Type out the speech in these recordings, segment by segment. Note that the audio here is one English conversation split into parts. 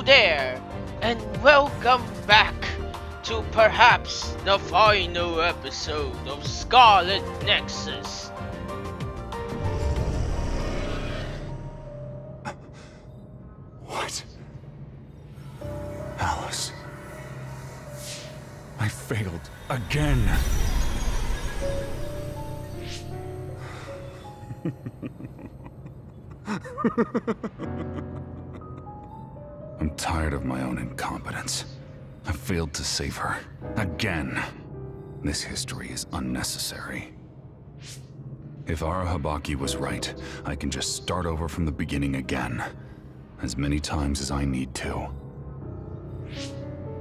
there, and welcome back to perhaps the final episode of Scarlet Nexus. What? Alice. I failed again. I'm tired of my own incompetence. I failed to save her. Again. This history is unnecessary. If Arahabaki was right, I can just start over from the beginning again. As many times as I need to.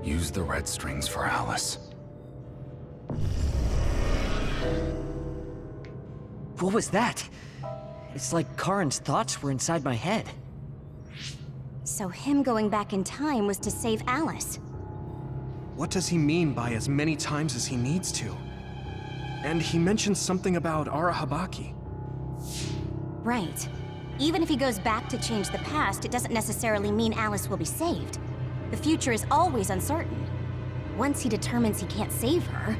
Use the red strings for Alice. What was that? It's like Karin's thoughts were inside my head. So him going back in time was to save Alice. What does he mean by as many times as he needs to? And he mentions something about Arahabaki. Right. Even if he goes back to change the past, it doesn't necessarily mean Alice will be saved. The future is always uncertain. Once he determines he can't save her,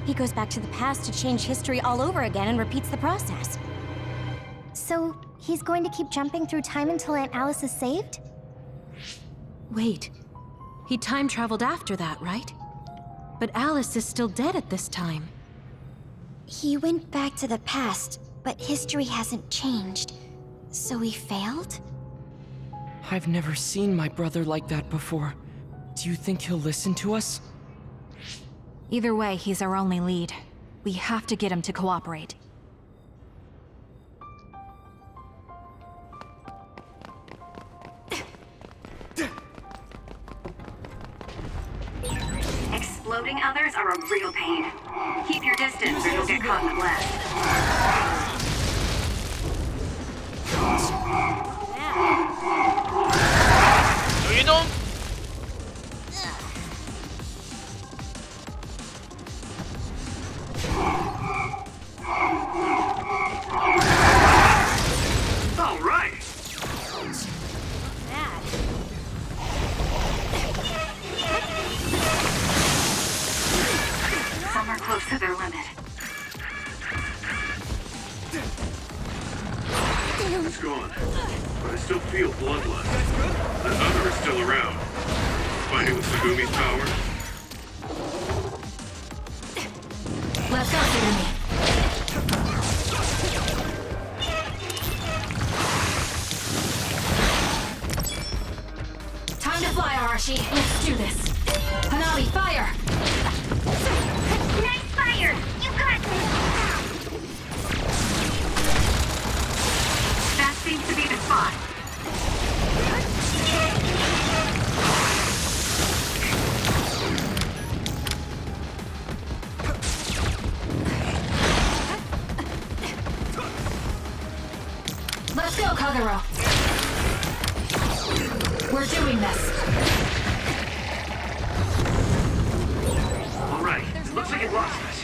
he goes back to the past to change history all over again and repeats the process. So, he's going to keep jumping through time until Aunt Alice is saved? Wait. He time traveled after that, right? But Alice is still dead at this time. He went back to the past, but history hasn't changed. So he failed? I've never seen my brother like that before. Do you think he'll listen to us? Either way, he's our only lead. We have to get him to cooperate. Exploding others are a real pain. Keep your distance or you'll get caught in the blast. No, you don't. All right. Some are close to their limit. It's gone, but I still feel bloodlust. The other is still around, fighting with Segumi's power. Let's go, Segumi. Time to fly, Arashi. Let's do this. Hanabi, fire! Nice fire! You got this! That seems to be the spot. Let's go, Kagero. We're doing this. All right, it looks like it lost us.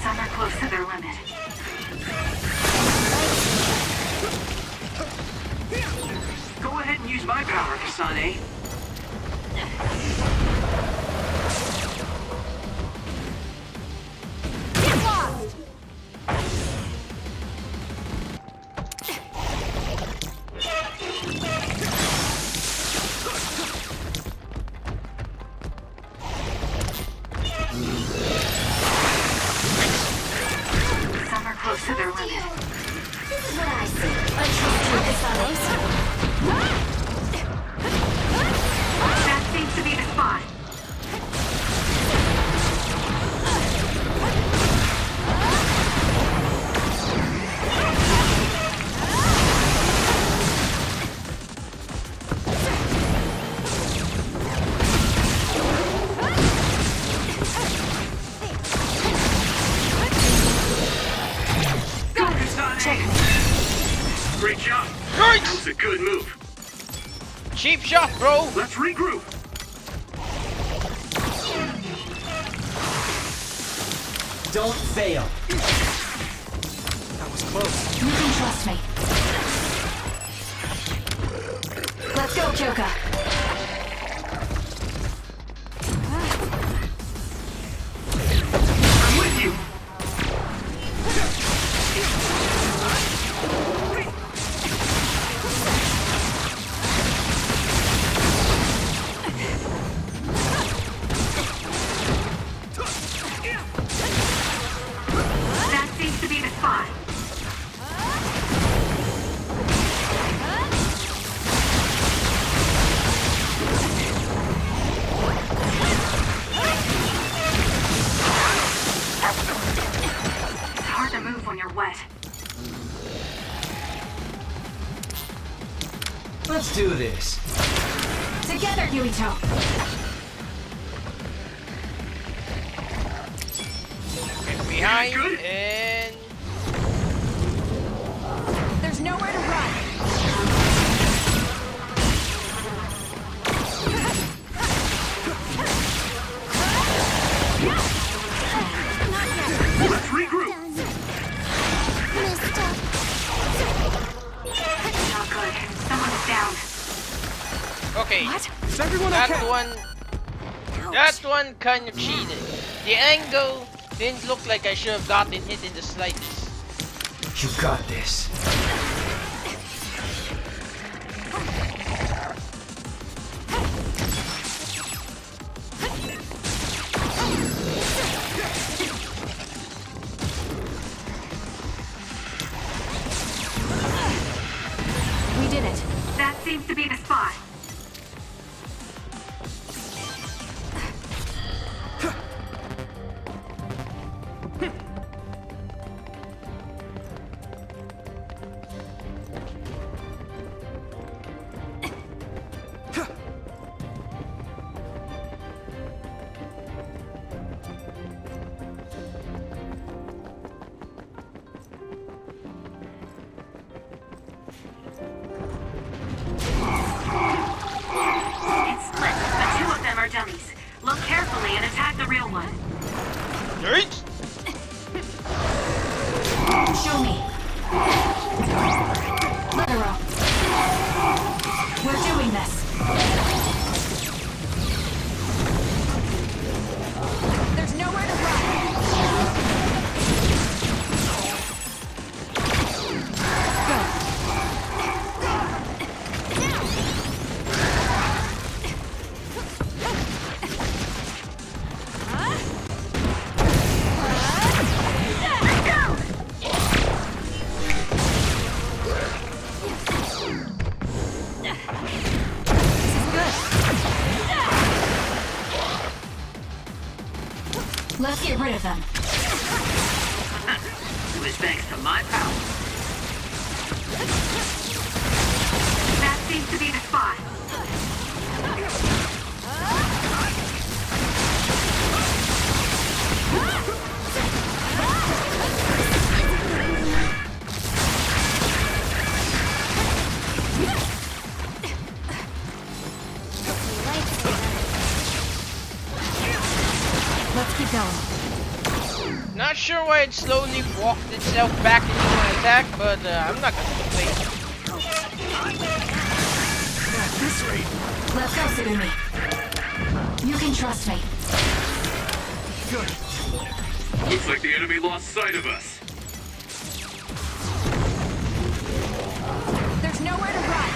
Some are close to their limit. Go ahead and use my power, Kasane. Some are close to their limit. This is what I see. I trust you, Kasane. That seems to be the spot. Go, Kasane! Great job. Right. That was a good move. Cheap shot, bro. Let's regroup. don't fail. That was close. You can trust me. Let's go, Kyoka. I'm with you. That seems to be the spot. It's hard to move when you're wet. Let's do this. Together, Yuito. Get behind and There's nowhere to run. Let's regroup. Not good. Someone is down. okay. Is everyone That okay? one kind of cheated. The angle didn't look like I should have gotten hit in the slightest. You got this. We did it. That seems to be the spot. It's split, but two of them are dummies. Look carefully and attack the real one. Right? Show me. Literal. We're doing this. There's nowhere to run. Let's get rid of them. It was thanks to my power. That seems to be the spot. Let's keep going. Not sure why it slowly walked itself back into an attack, but I'm not gonna complain. At this rate. Let's go, Tsugumi. You can trust me. Good. Looks like the enemy lost sight of us. There's nowhere to run.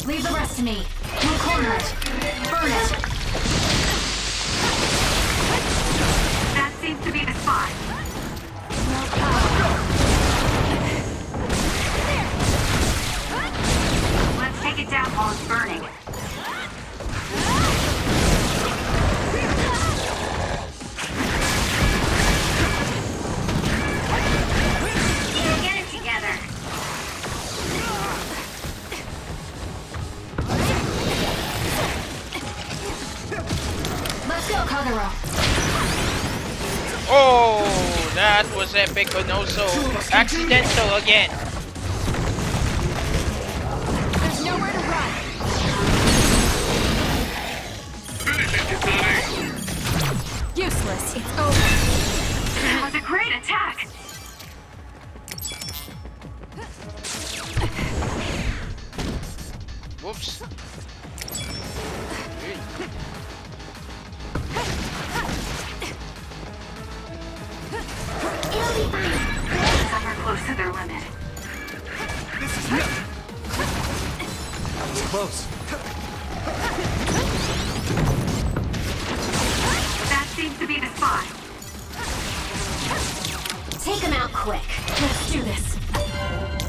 Leave the rest to me. We'll corner it. Burn it. That seems to be the spot. Let's take it down while it's burning. Get it together. Let's go, Kagero. Oh, that was epic, but also accidental again. There's nowhere It's over. That was a great attack. Whoops. It'll be fine. Some are close to their limit. This is it. It's close. That seems to be the spot. Take him out quick. Let's do this.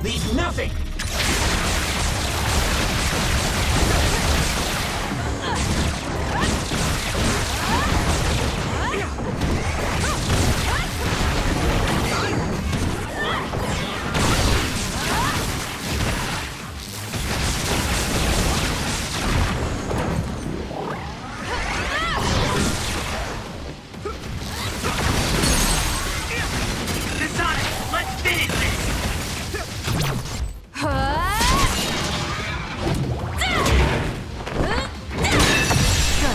Leave nothing! Kasane, let's finish this.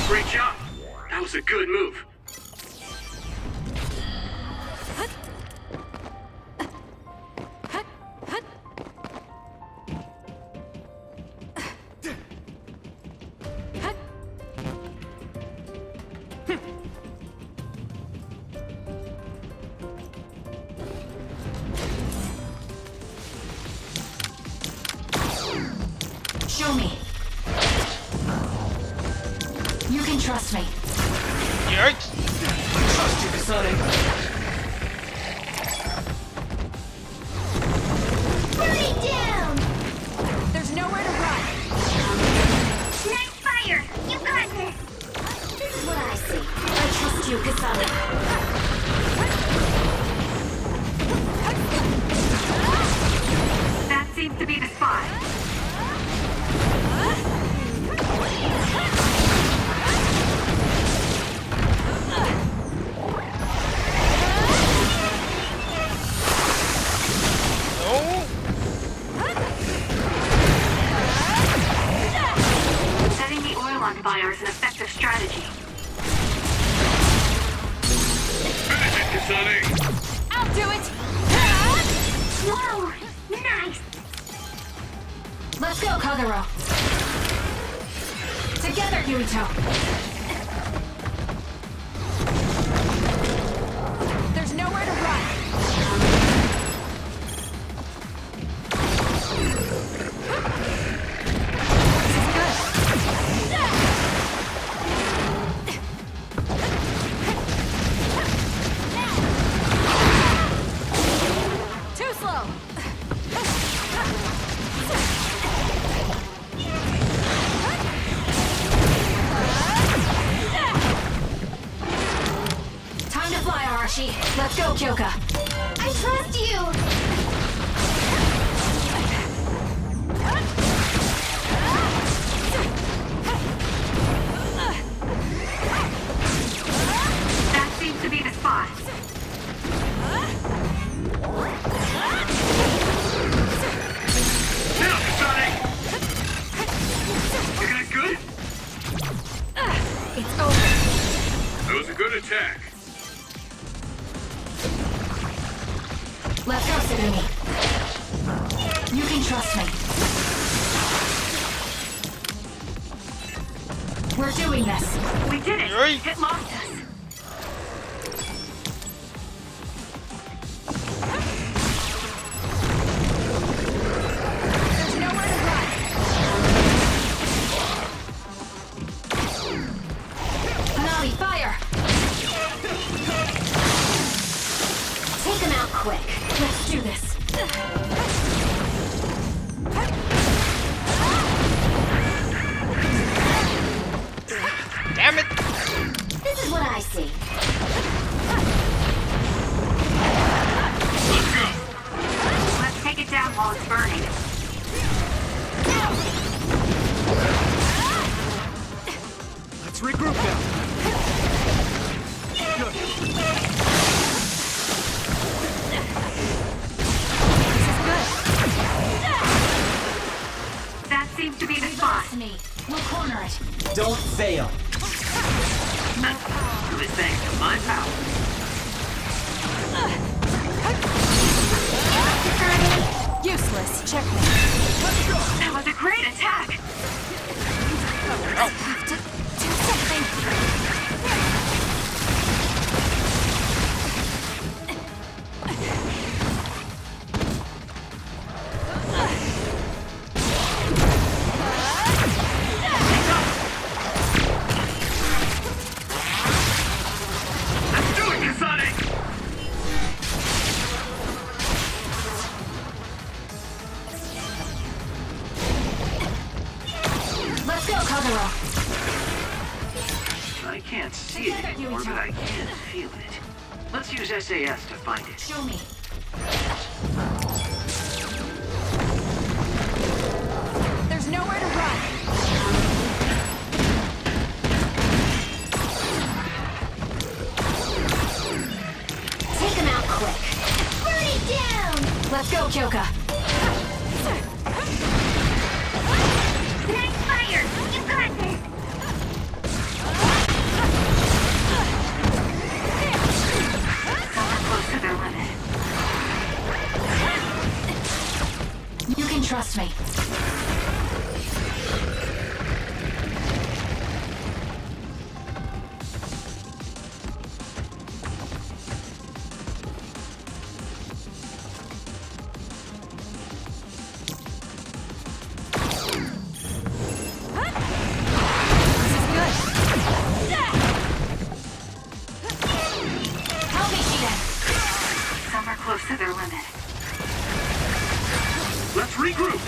Great job. That was a good move. Show me. You can trust me. Yikes! Trust you, Kasane. Burn it down! There's nowhere to run. Nice fire! You got this! This is what I see. I trust you, Kasane. That seems to be the spot. No! Setting the oil on fire is an effective strategy. Finish it, Kasane. I'll do it. Whoa! Nice! Let's go, Kagero. Together, Yuito. There's nowhere to run. Too slow. Time to fly, Arashi. Let's go, Kyoka. I trust you! That seems to be the spot. Now, Kasane. You guys good? It's over. That was a good attack. Let's go, Tsugumi. You can trust me. We're doing this. We did it. Yikes. It lost us. There's nowhere to run. Hanami, fire! Take him out quick. Let's do this. Damn it! This is what I see. Let's go. Let's take it down while it's burning. Let's regroup now. Good. That seems to be the spot. To me. We'll corner it. Don't fail. No problem. of it thanks to my power. Useless. Checkmate. That was a great attack! I have to do something. Let's do it, Kasane! Let's go, Kagura. I can't see it anymore, but I can feel it. Let's use SAS to find it. Show me. There's nowhere to run. Take him out quick. Burn it down! Let's go, Kyoka. Nice fire! You got this! Somewhere close to their limit. You can trust me. Help me, Shiden. Somewhere close to their limit. Let's regroup!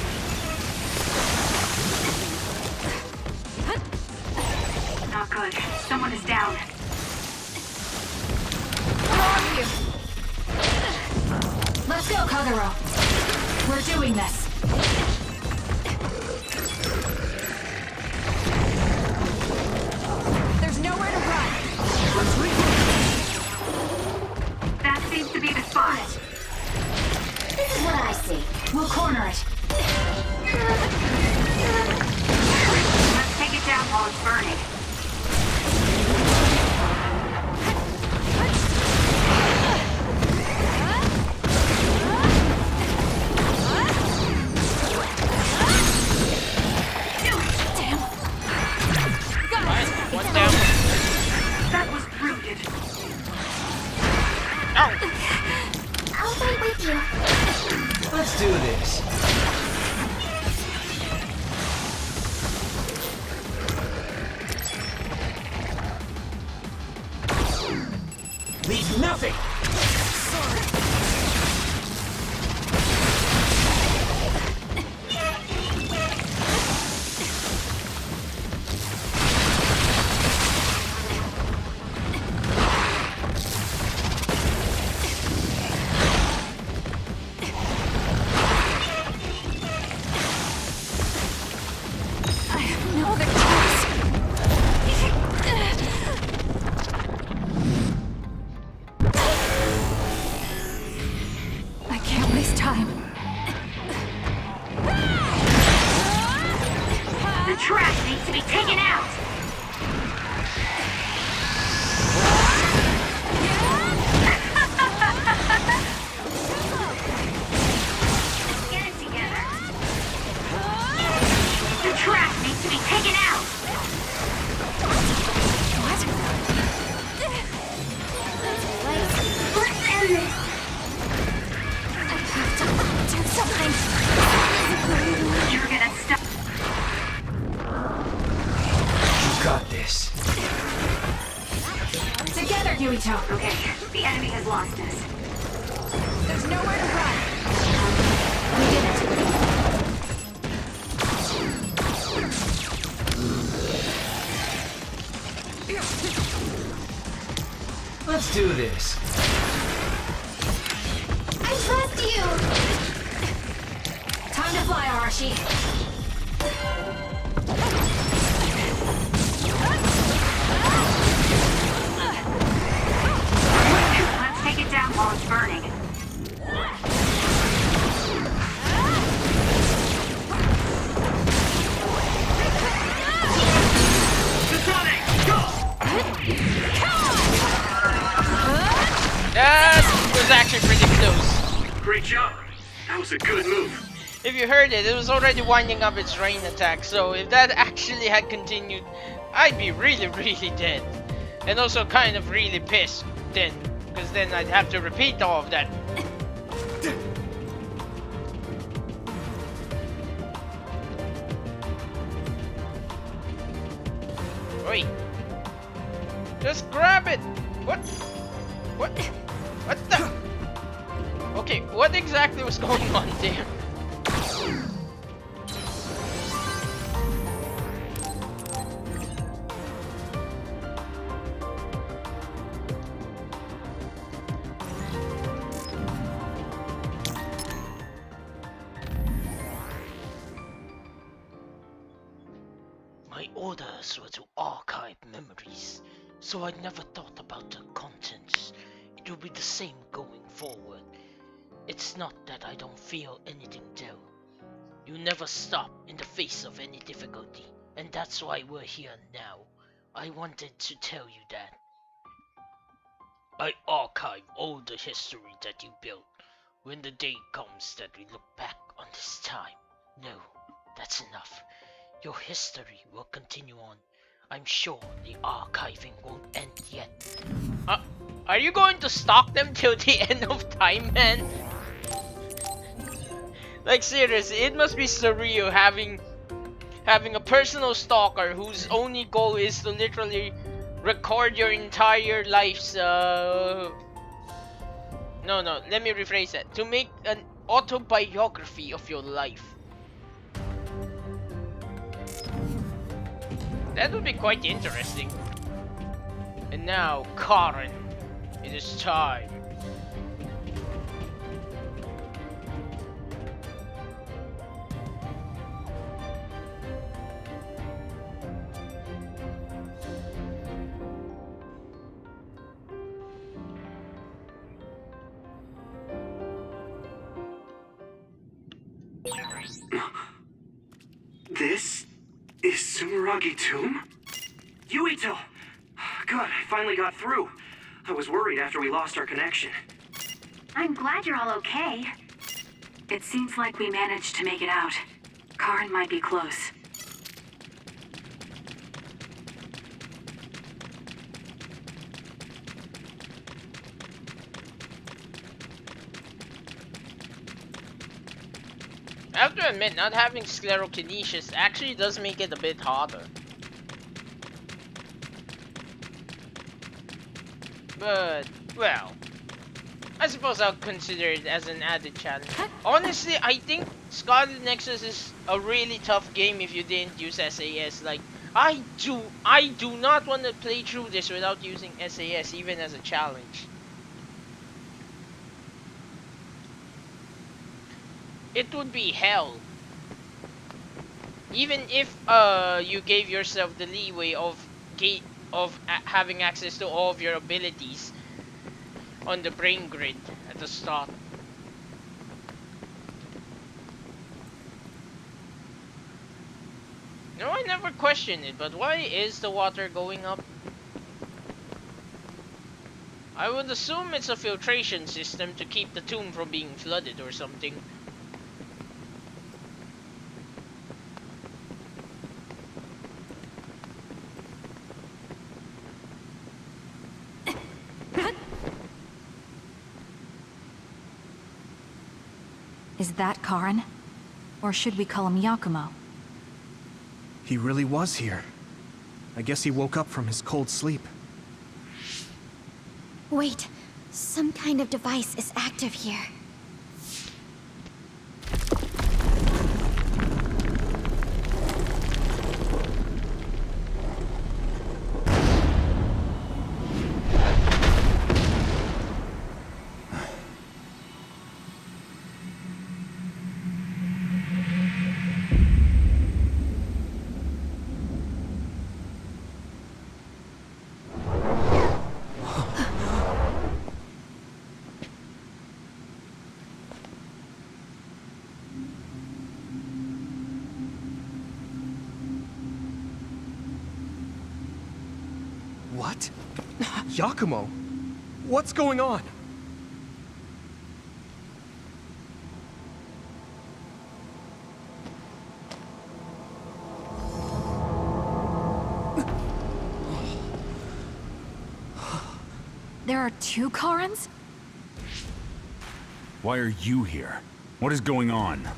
Not good. Someone is down. Let's go, Kagura. We're doing this. There's nowhere to run. That seems to be the spot. This is what I see. We'll corner it. Let's take it down while it's burning. One down. That was brilliant. Ow! I'll fight with you. Let's do this. Leave nothing! I have no other choice. I can't waste time. The trash needs to be taken out. Get it together. The trash needs to be taken out. Let's end this. I have to do something. You're gonna stop. You got this. Together, Yuito. Okay, the enemy has lost us. There's nowhere to run. We did it. Let's do this. I trust you! Time to fly, Arashi. Let's take it down while it's burning. Kasane, go! Come on! job. That was a good move. If you heard it, it was already winding up its rain attack, so if that actually had continued, I'd be really, really dead. And also kind of really pissed then, because then I'd have to repeat all of that. Wait. Just grab it! What? What? What the? Okay, what exactly was going on there? My orders were to archive memories, so I never thought about the contents. It will be the same going forward. It's not that I don't feel anything though. You never stop in the face of any difficulty, and that's why we're here now. I wanted to tell you that. I archive all the history that you built. When the day comes that we look back on this time, no, that's enough. Your history will continue on. I'm sure the archiving won't end yet. Are you going to stalk them till the end of time, man? Like seriously, it must be surreal having a personal stalker whose only goal is to literally record your entire life's no, let me rephrase that. To make an autobiography of your life. That would be quite interesting. And now, Karen, it is time. This is Sumeragi Tomb? Yuito! Good, I finally got through. I was worried after we lost our connection. I'm glad you're all okay. It seems like we managed to make it out. Karin might be close. I have to admit, not having sclerokinesis actually does make it a bit harder. But, well, I suppose I'll consider it as an added challenge. Honestly, I think Scarlet Nexus is a really tough game if you didn't use SAS. Like, I do not want to play through this without using SAS, even as a challenge. It would be hell. Even if you gave yourself the leeway of having access to all of your abilities on the brain grid at the start. No, I never questioned it, but why is the water going up? I would assume it's a filtration system to keep the tomb from being flooded or something. Is that Karin? Or should we call him Yakumo? He really was here. I guess he woke up from his cold sleep. Wait, some kind of device is active here. What? Yakumo? What's going on? There are two Karens? Why are you here? What is going on?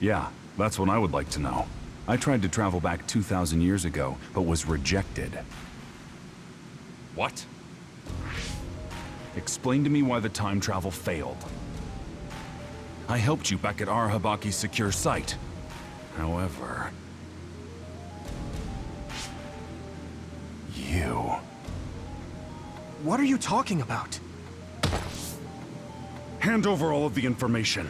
Yeah, that's what I would like to know. I tried to travel back 2,000 years ago, but was rejected. What? Explain to me why the time travel failed. I helped you back at Arahabaki's secure site. However... you... What are you talking about? Hand over all of the information.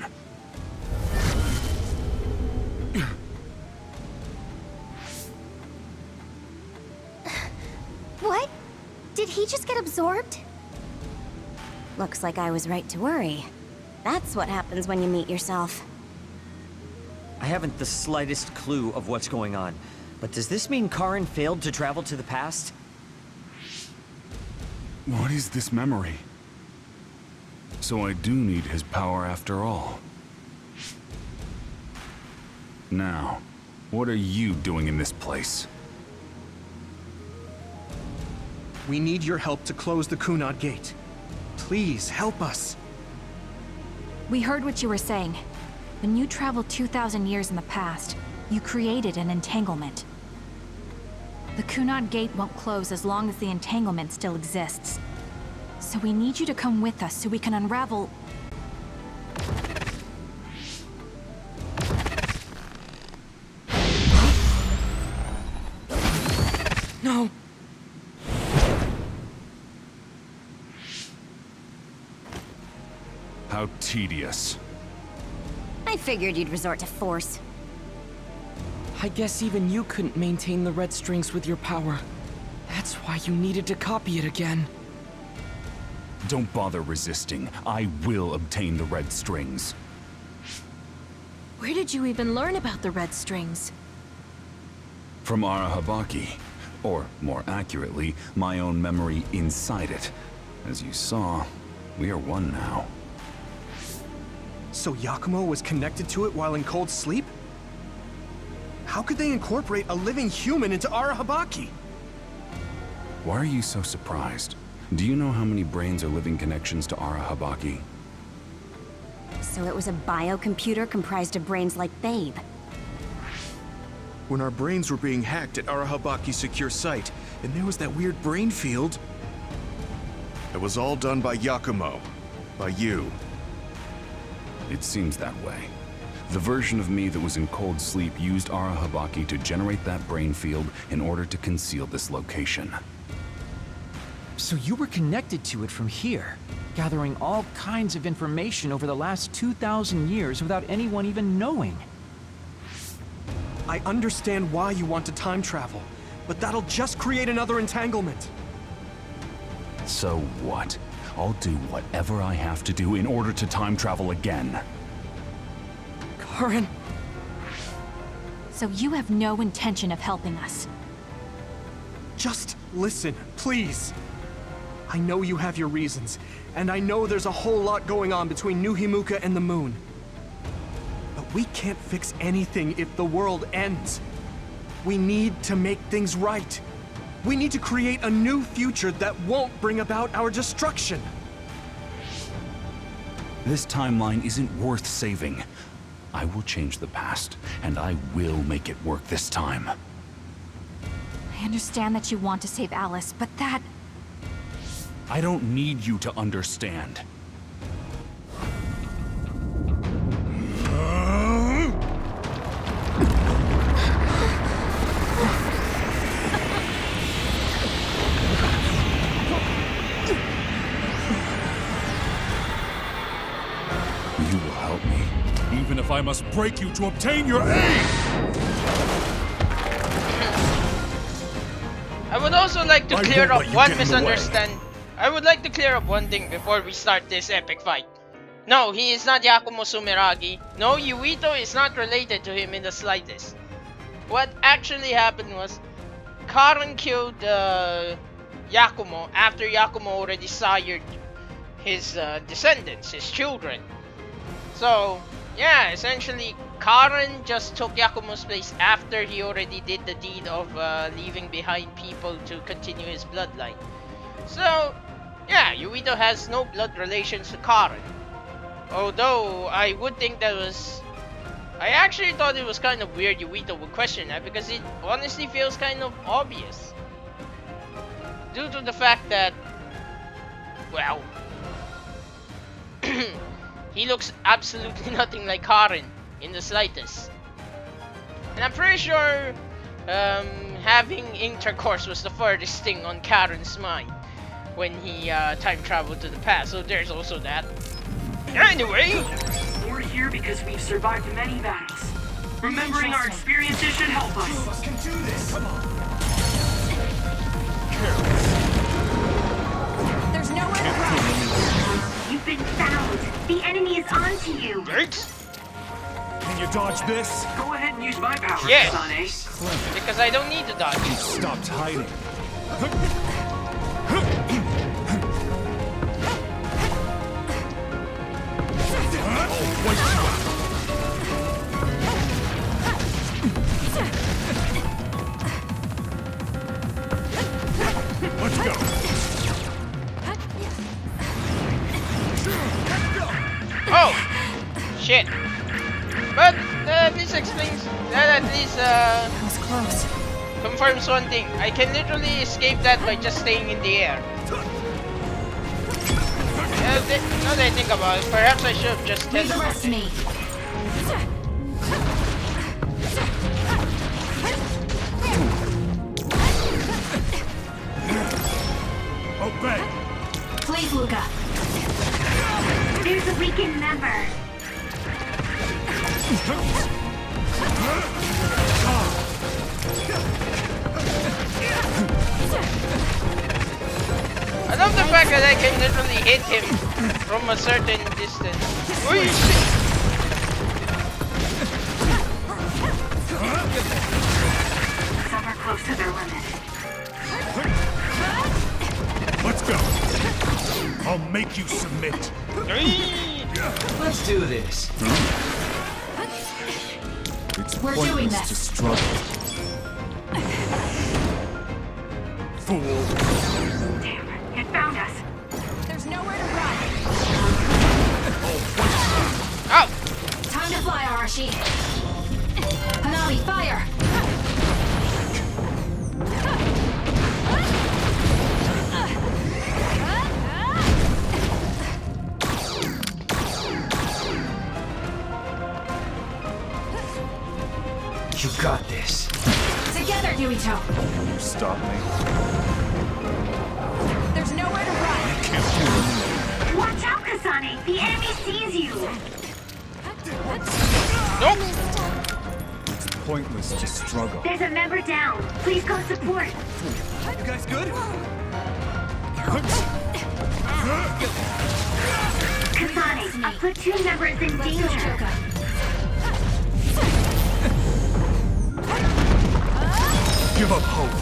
What? Did he just get absorbed? Looks like I was right to worry. That's what happens when you meet yourself. I haven't the slightest clue of what's going on. But does this mean Karen failed to travel to the past? What is this memory? So I do need his power after all. Now, what are you doing in this place? We need your help to close the Kunad Gate. Please, help us. We heard what you were saying. When you traveled 2,000 years in the past, you created an entanglement. The Kunad Gate won't close as long as the entanglement still exists. So we need you to come with us so we can unravel... No! How tedious. I figured you'd resort to force. I guess even you couldn't maintain the red strings with your power. That's why you needed to copy it again. Don't bother resisting. I will obtain the red strings. Where did you even learn about the red strings? From Arahabaki. Or, more accurately, my own memory inside it. As you saw, we are one now. So Yakumo was connected to it while in cold sleep? How could they incorporate a living human into Arahabaki? Why are you so surprised? Do you know how many brains are living connections to Arahabaki? So it was a biocomputer comprised of brains like Babe. When our brains were being hacked at Arahabaki's secure site, and there was that weird brain field. It was all done by Yakumo. By you. It seems that way. The version of me that was in cold sleep used Arahabaki to generate that brain field in order to conceal this location. So you were connected to it from here, gathering all kinds of information over the last 2,000 years without anyone even knowing. I understand why you want to time travel, but that'll just create another entanglement. So what? I'll do whatever I have to do in order to time travel again. Karen... So you have no intention of helping us. Just listen, please. I know you have your reasons, and I know there's a whole lot going on between New Himuka and the moon. But we can't fix anything if the world ends. We need to make things right. We need to create a new future that won't bring about our destruction. This timeline isn't worth saving. I will change the past, and I will make it work this time. I understand that you want to save Alice, but that... I don't need you to understand. You will help me, even if I must break you to obtain your aid! I would also like to clear up one misunderstanding. I would like to clear up one thing before we start this epic fight. No, he is not Yakumo Sumeragi. No, Yuito is not related to him in the slightest. What actually happened was, Karen killed Yakumo after Yakumo already sired his descendants, his children. So, yeah, essentially, Karen just took Yakumo's place after he already did the deed of leaving behind people to continue his bloodline. So, yeah, Yuito has no blood relations to Karen. Although, I would think that was... I actually thought it was kind of weird Yuito would question that because it honestly feels kind of obvious. Due to the fact that, well, he looks absolutely nothing like Karen in the slightest. And I'm pretty sure having intercourse was the furthest thing on Karen's mind when he time traveled to the past, so there's also that. Anyway! We're here because we've survived many battles. Remembering our experiences should help us. Two of us can do this! Come on! There's nowhere to run. You've been found. The enemy is onto you. Can you dodge this? Go ahead and use my power, Yes. Kasane. Because I don't need to dodge. You stopped hiding. Let's go. Oh! Shit. But this explains that at least That was close. confirms one thing. I can literally escape that by just staying in the air. Now that I think about it, perhaps I should have just Leave the teleported. rest to me. Obey. Please, Luca. There's a weakened member. I love the fact that I can literally hit him from a certain distance. Holy shit! Some are close to their limit. Let's go. I'll make you submit. Let's do this. It's We're doing pointless this. to struggle. Fool. Damn, it found us. There's nowhere to run. Oh! Time to fly, Arashi. Hanabi, fire! You got this. Together, Yuito. You stop me. There's nowhere to run. Can't do it. Watch out, Kasane. The enemy sees you. Nope! It's pointless to struggle. There's a member down. Please go support. You guys good? Kasane, a platoon member is in danger. Give up hope.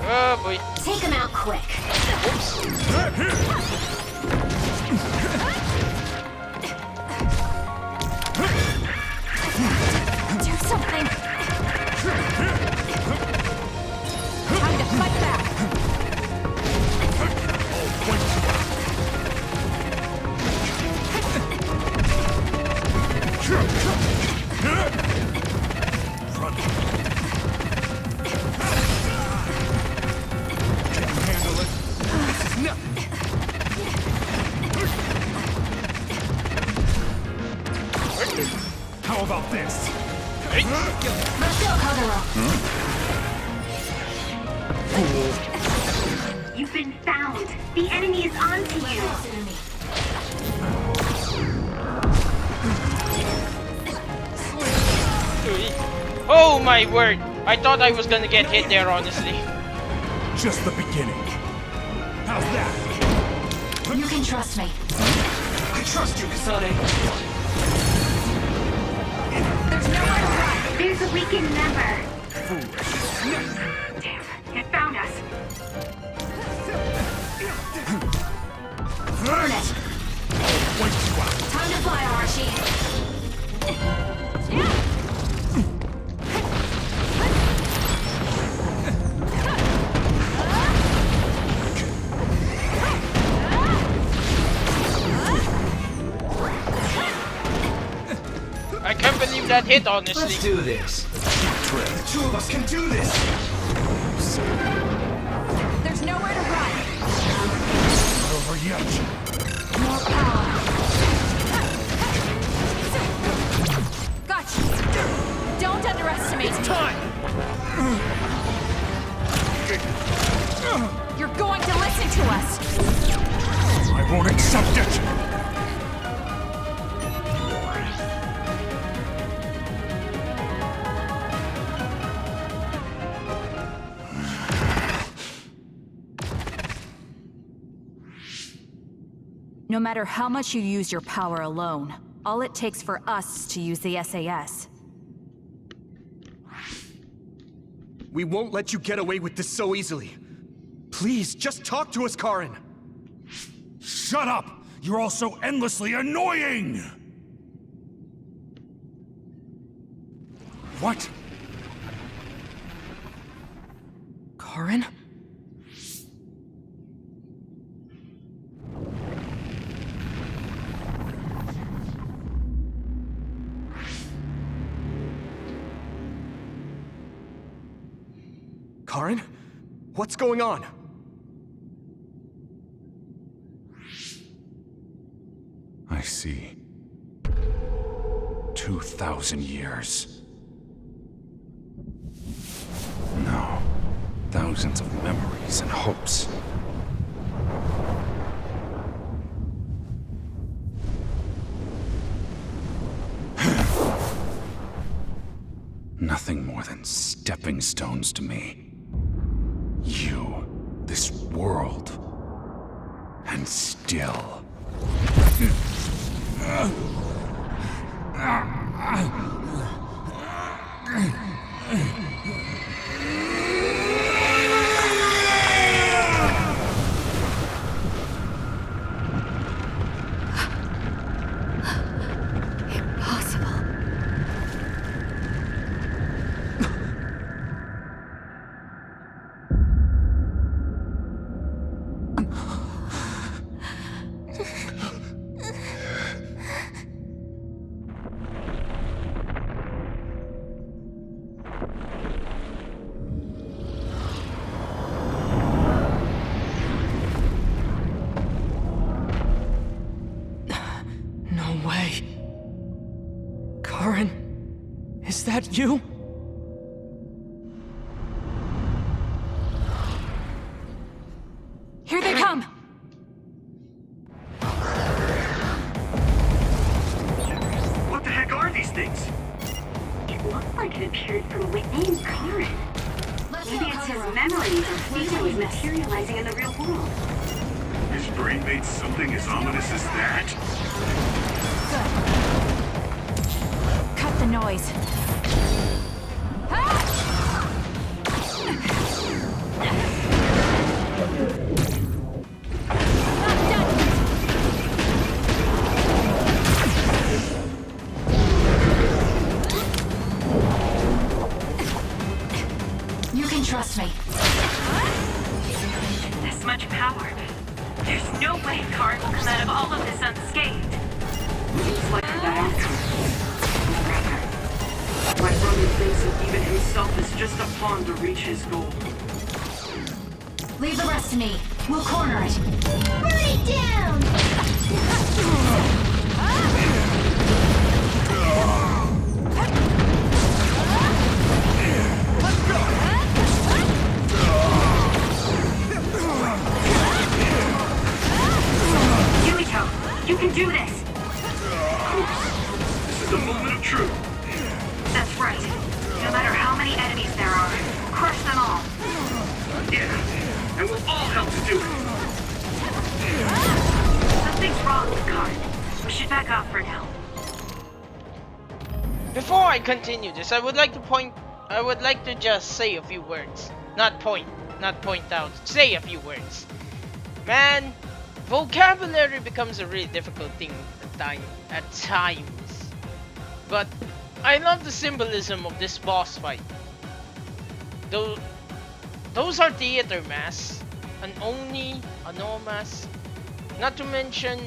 Oh boy. Take him out quick. Do something. Time to fight back. How about this? Let's go, Kagero. Fool. You've been found. The enemy is onto you. Oh my word! I thought I was gonna get hit there, honestly. Just the beginning. How's that? You can trust me. I trust you, Kasane. There's nowhere to run. There's a weakened member. Foolish. Damn, it found us. Burn it. Wait you out. Time to fly, Arashi. take that hit, honestly. Let's do this. The two of us can do this. There's nowhere to run. Not over yet. More power. Gotcha. Don't underestimate me. Time. You're going to listen to us. I won't accept it. No matter how much you use your power alone, all it takes for us is to use the SAS. We won't let you get away with this so easily. Please, just talk to us, Karin. Shut up! You're all so endlessly annoying! What? Karin? Karin? What's going on? I see. 2,000 years. No. Thousands of memories and hopes. Nothing more than stepping stones to me. You, this world, and still. No way. Karin, is that you? Here they come! What the heck are these things? It looked like it appeared from within Karin. Maybe it's his memories or feelings materializing in the real world. His brain made something as ominous as that? Cut the noise. You can trust me. This much power. There's no way Karin will come out of all of this unscathed. Seems like that outcome. My brother thinks that even himself is just a pawn to reach his goal. Leave the rest to me. We'll corner it. Burn it down! Yumiko, you can do this! This is the moment of truth. That's right. No matter how many enemies there are, crush them all. Yeah, and we'll all help to do it. Something's wrong with Karin. We should back off for now. Before I continue this, I would like to just say a few words. Not point out. Say a few words. Man, vocabulary becomes a really difficult thing at times. But I love the symbolism of this boss fight. Those are theater masks, an oni, a no mask, not to mention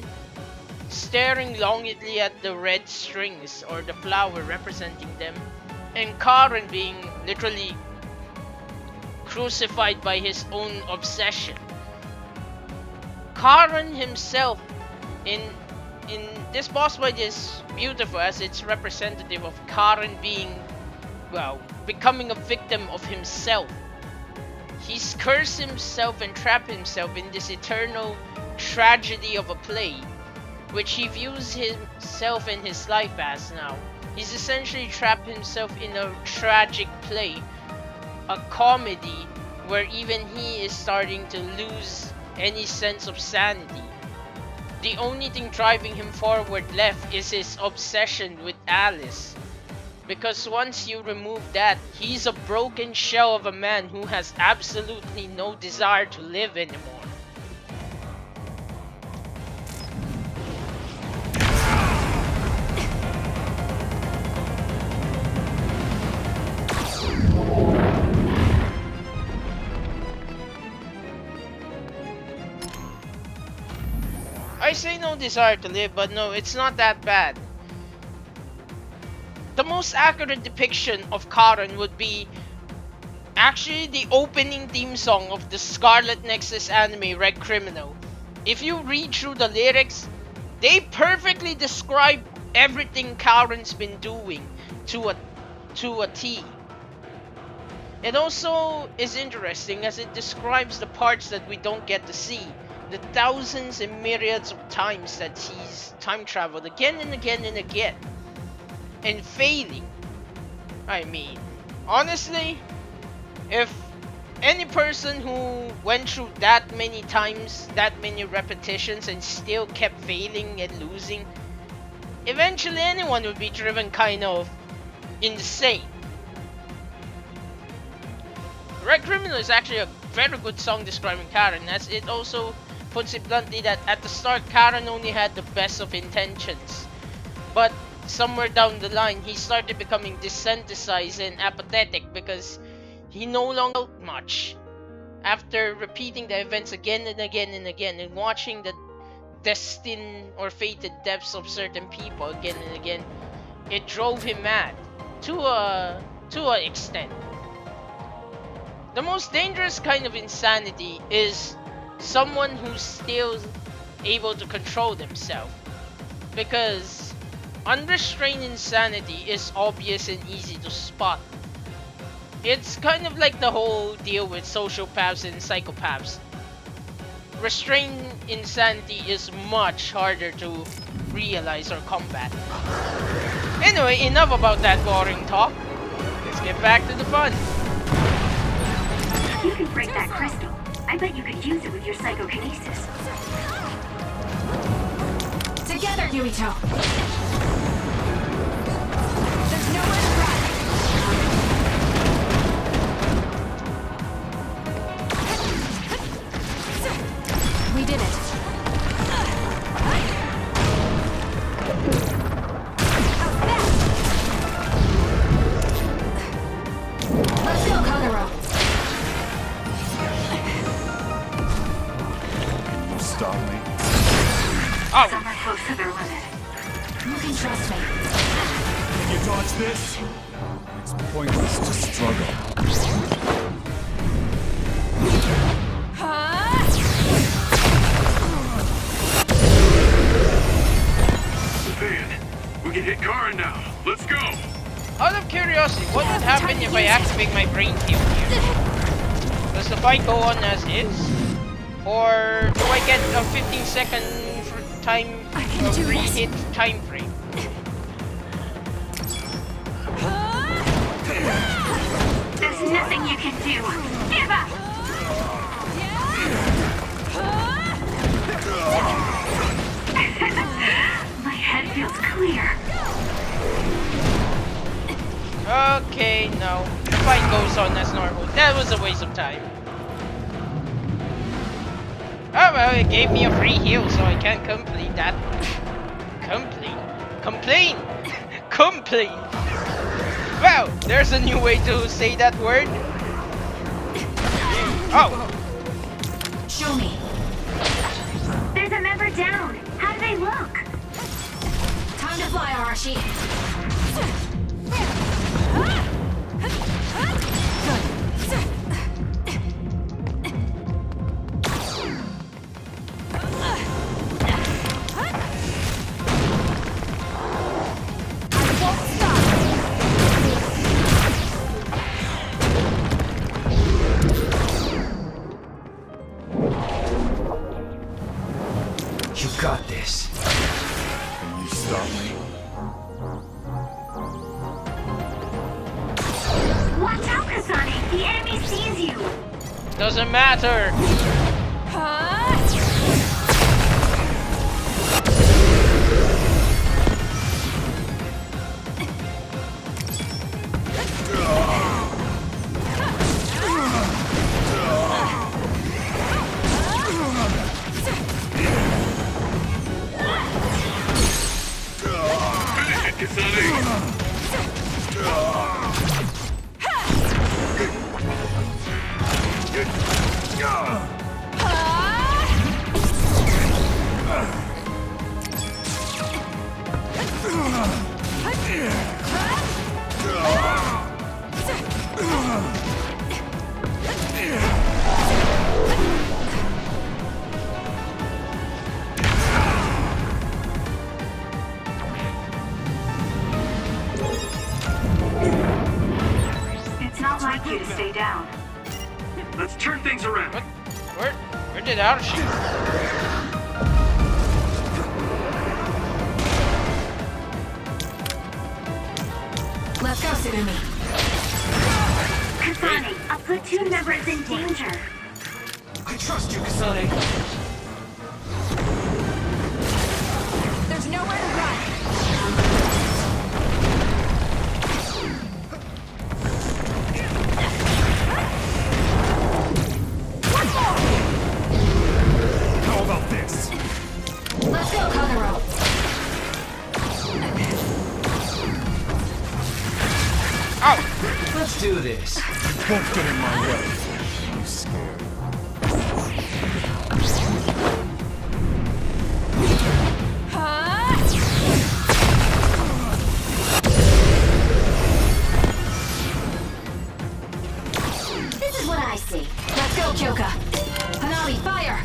staring longingly at the red strings or the flower representing them, and Karen being literally crucified by his own obsession. Karen himself in this boss fight is beautiful as it's representative of Karen being, well, becoming a victim of himself. He's cursed himself and trapped himself in this eternal tragedy of a play, which he views himself and his life as now. He's essentially trapped himself in a tragic play, a comedy where even he is starting to lose any sense of sanity. The only thing driving him forward left is his obsession with Alice. Because once you remove that, he's a broken shell of a man who has absolutely no desire to live anymore. I say no desire to live, but no, it's not that bad. The most accurate depiction of Karen would be actually the opening theme song of the SCARLET Nexus anime Red Criminal. If you read through the lyrics, they perfectly describe everything Karen's been doing to a T. It also is interesting as it describes the parts that we don't get to see. The thousands and myriads of times that he's time traveled again and again and again. And failing. I mean, honestly, if any person who went through that many times, that many repetitions and still kept failing and losing, eventually anyone would be driven kind of insane. Red Criminal is actually a very good song describing Karen, as it also puts it bluntly that at the start Karen only had the best of intentions, but somewhere down the line he started becoming desensitized and apathetic because he no longer felt much. After repeating the events again and again and again and watching the destined or fated deaths of certain people again and again, it drove him mad to an extent. The most dangerous kind of insanity is someone who's still able to control themselves, because unrestrained insanity is obvious and easy to spot. It's kind of like the whole deal with sociopaths and psychopaths. Restrained insanity is much harder to realize or combat. Anyway, enough about that boring talk. Let's get back to the fun. You can break that crystal. I bet you could use it with your psychokinesis. Together, Yuito! There's nowhere to run! We did it. Let's go, Kagero! Stop me. Some are close to their limit. You can trust me. Can you dodge this? It's pointless to struggle. Man, we can hit Karen now. Let's go. Out of curiosity, what would happen if I activate my brain field here? Does the fight go on as is? Or do I get a 15-second time hit time frame? There's nothing you can do. Give up! My head feels clear. Okay, no. The fight goes on as normal. That was a waste of time. Oh well, it gave me a free heal, so I can't complete that. Complain! Well, there's a new way to say that word. Oh! Show me. There's a member down. How do they look? Musashi! You got this. Can you stop me? Watch out, Kasane! The enemy sees you! Doesn't matter! It's not like you to stay down. Let's turn things around. What? Where did Outer shoot? Let's go, Tsugumi. Kasane, a platoon member is in danger. I trust you, Kasane. There's nowhere to run. How about this? Let's go, Kagero. Let's do this. Won't get in my way. You scared? This is what I see. Let's go, Kyoka. Hanabi, fire!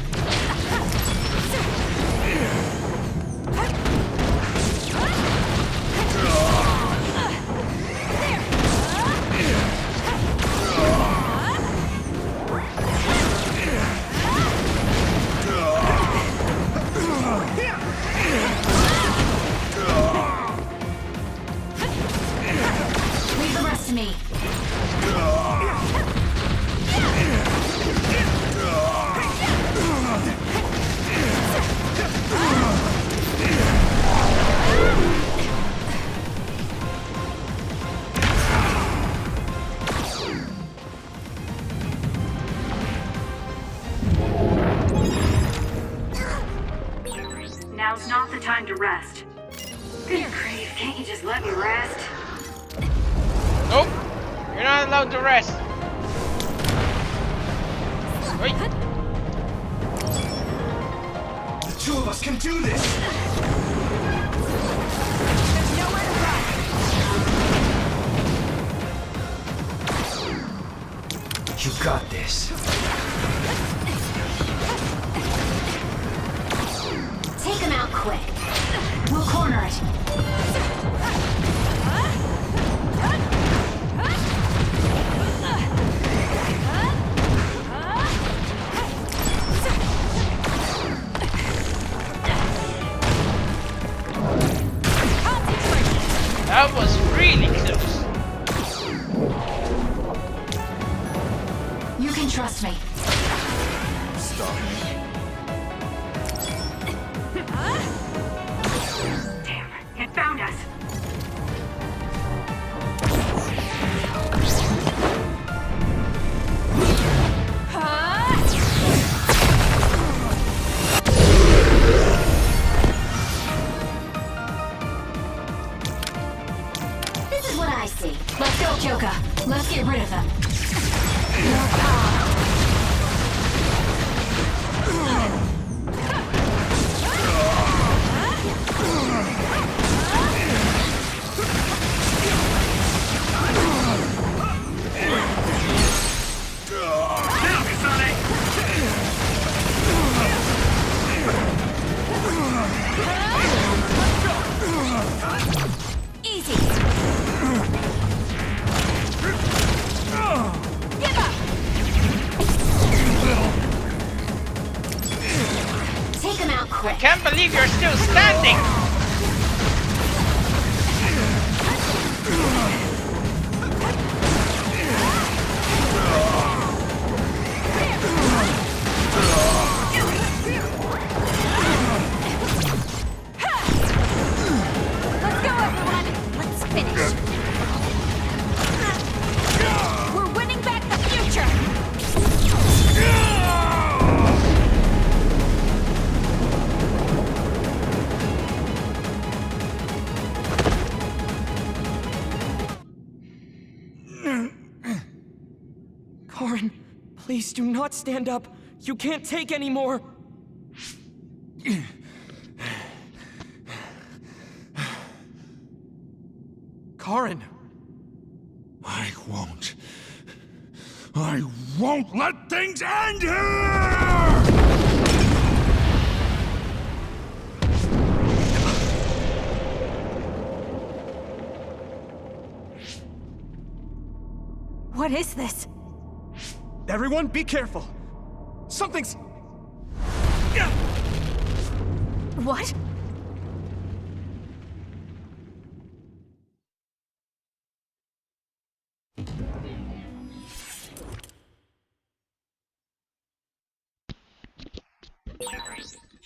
Leave the rest to me. Now's not the time to rest. Good grief, can't you just let me rest? Nope! You're not allowed to rest! Wait! The two of us can do this! There's nowhere to run. You got this. Take him out quick. We'll corner it. That was really close! You can trust me. Stop me. Damn, it found us. This is what I see. Let's go, Kyoka. Let's get rid of them. More power. Karin, please do not stand up. You can't take any more. Karin! I won't let things end here! What is this? Everyone, be careful! Something's... What?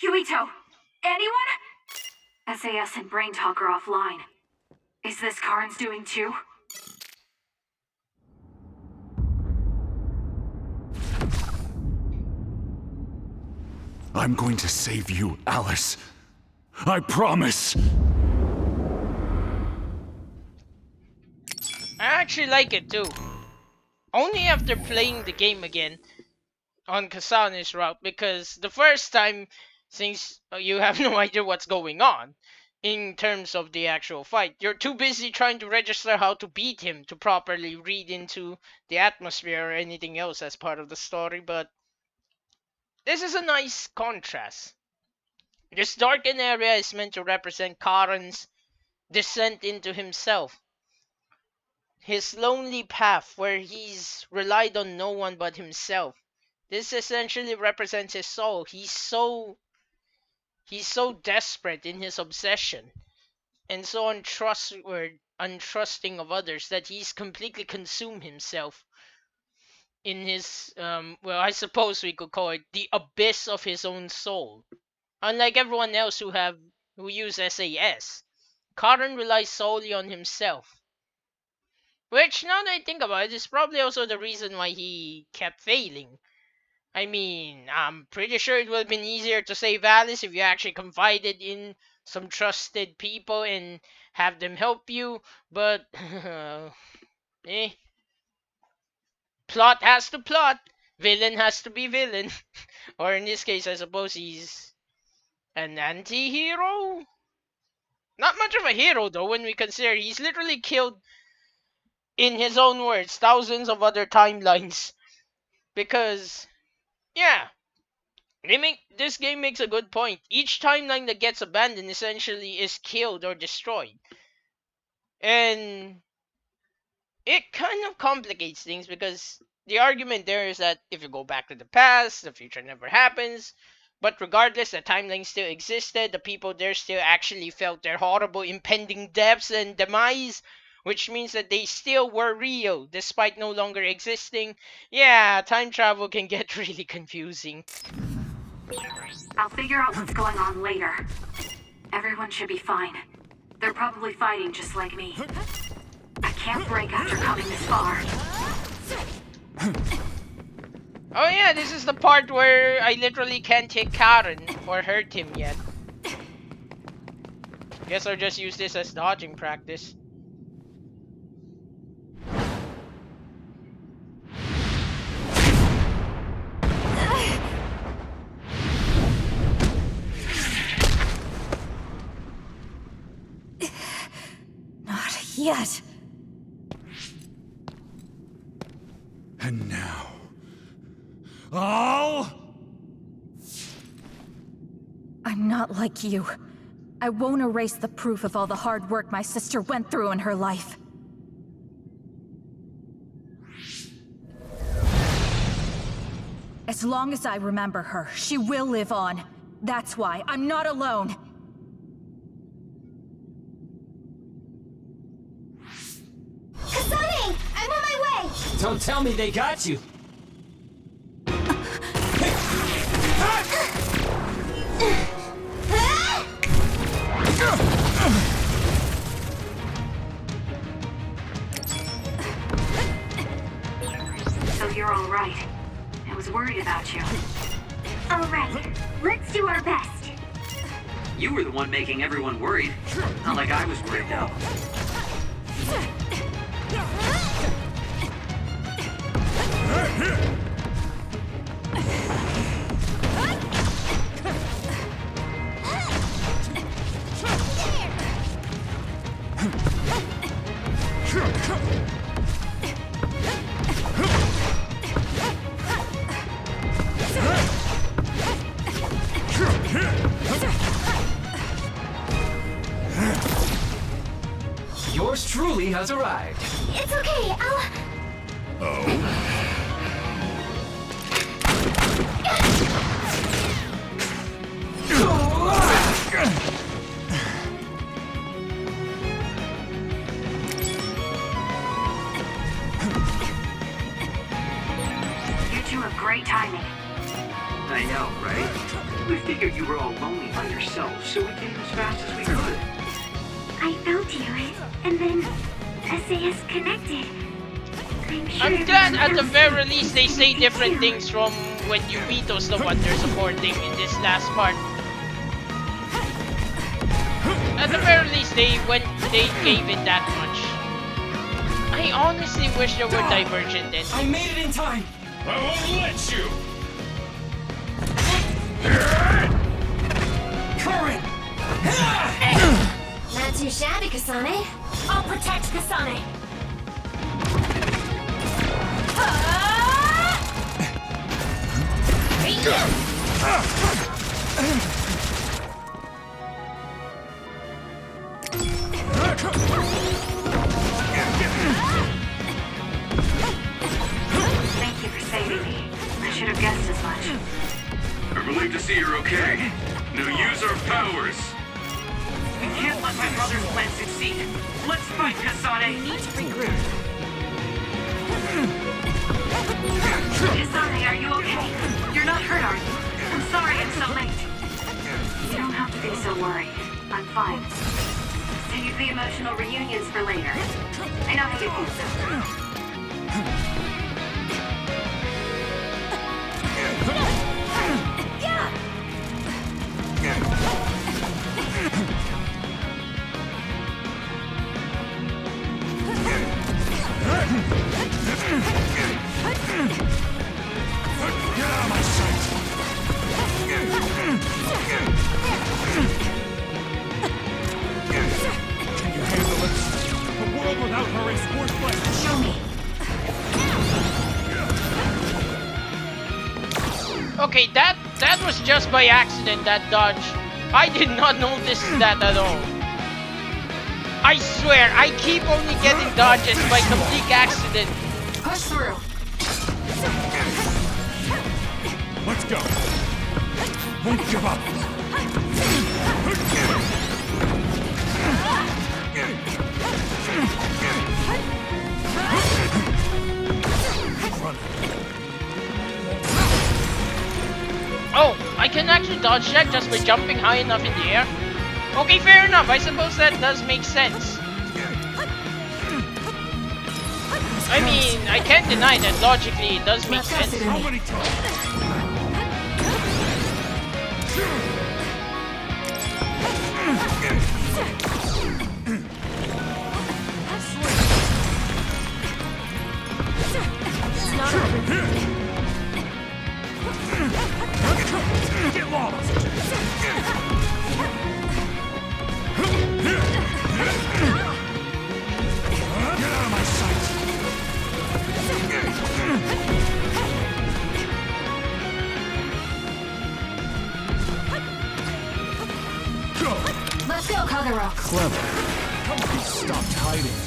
Yuito! Anyone? SAS and Brain Talk are offline. Is this Karin's doing too? I'm going to save you, Alice. I promise. I actually like it too. Only after playing the game again on Kasane's route, because the first time, since you have no idea what's going on in terms of the actual fight, you're too busy trying to register how to beat him to properly read into the atmosphere or anything else as part of the story. But this is a nice contrast. This darkened area is meant to represent Karin's descent into himself. His lonely path where he's relied on no one but himself. This essentially represents his soul. He's so desperate in his obsession and so untrusting of others that he's completely consumed himself in his well, I suppose we could call it the abyss of his own soul. Unlike everyone else who use SAS, Karin relies solely on himself. Which, now that I think about it, is probably also the reason why he kept failing. I mean, I'm pretty sure it would have been easier to save Alice if you actually confided in some trusted people and have them help you, but plot has to plot, villain has to be villain. Or in this case, I suppose he's an anti-hero? Not much of a hero though, when we consider he's literally killed, in his own words, thousands of other timelines. Because, yeah, this game makes a good point. Each timeline that gets abandoned essentially is killed or destroyed. And it kind of complicates things, because the argument there is that if you go back to the past, the future never happens. But regardless, the timeline still existed. The people there still actually felt their horrible impending deaths and demise, which means that they still were real, despite no longer existing. Yeah, time travel can get really confusing. I'll figure out what's going on later. Everyone should be fine. They're probably fighting just like me. I can't break after coming this far. Oh yeah, this is the part where I literally can't hit Karin or hurt him yet. Guess I'll just use this as dodging practice. Not yet. And now... all? I'm not like you. I won't erase the proof of all the hard work my sister went through in her life. As long as I remember her, she will live on. That's why I'm not alone. Kasane! I'm on my way! Don't tell me they got you. So you're all right. I was worried about you. All right, let's do our best. You were the one making everyone worried. Not like I was worried, though. Yours truly has arrived. It's okay, You two have great timing. I know, right? We figured you were all lonely by yourselves, so we came as fast as we could. I felt you, and then SAS connected. I'm glad at the very least they say different things from when Yubito's the one they're supporting in this last part. At the very least they gave it that much. I honestly wish there were divergent endings. I made it in time! I won't let you! Current! Not too shabby, Kasane. I'll protect Kasane. Thank you for saving me. I should have guessed as much. I'm relieved to see you're okay. Now use our powers. We can't let my brother's plan succeed. Let's fight, Kasane. We need to regroup. Kasane, are you okay? You're not hurt, are you? I'm sorry I'm so late. You don't have to be so worried. I'm fine. Save the emotional reunions for later. I know how you feel. Get out of my sight! Can you handle it? The world without her is worthless! Show me. Okay, that was just by accident, that dodge. I did not notice that at all. I swear, I keep only getting dodges by complete accident. Push through. Let's go! Won't give up! Oh, I can actually dodge that just by jumping high enough in the air? Okay, fair enough. I suppose that does make sense. I mean, I can't deny that logically it does make sense. How many times? Get lost! Get out of my sight! Go! Let's go, Kagero. Clever. Come on, stopped hiding.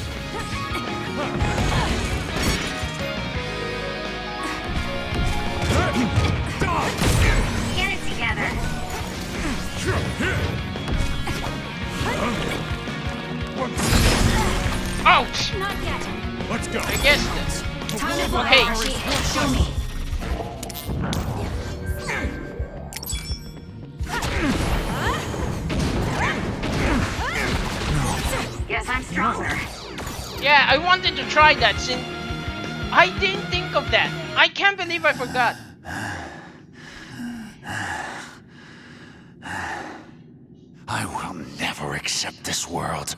Get it together. Ouch! Not yet. Let's go. I guess that's... Time to fly. Okay. Show me. Guess I'm stronger. Yeah, I wanted to try that since... I didn't think of that. I can't believe I forgot. I will never accept this world.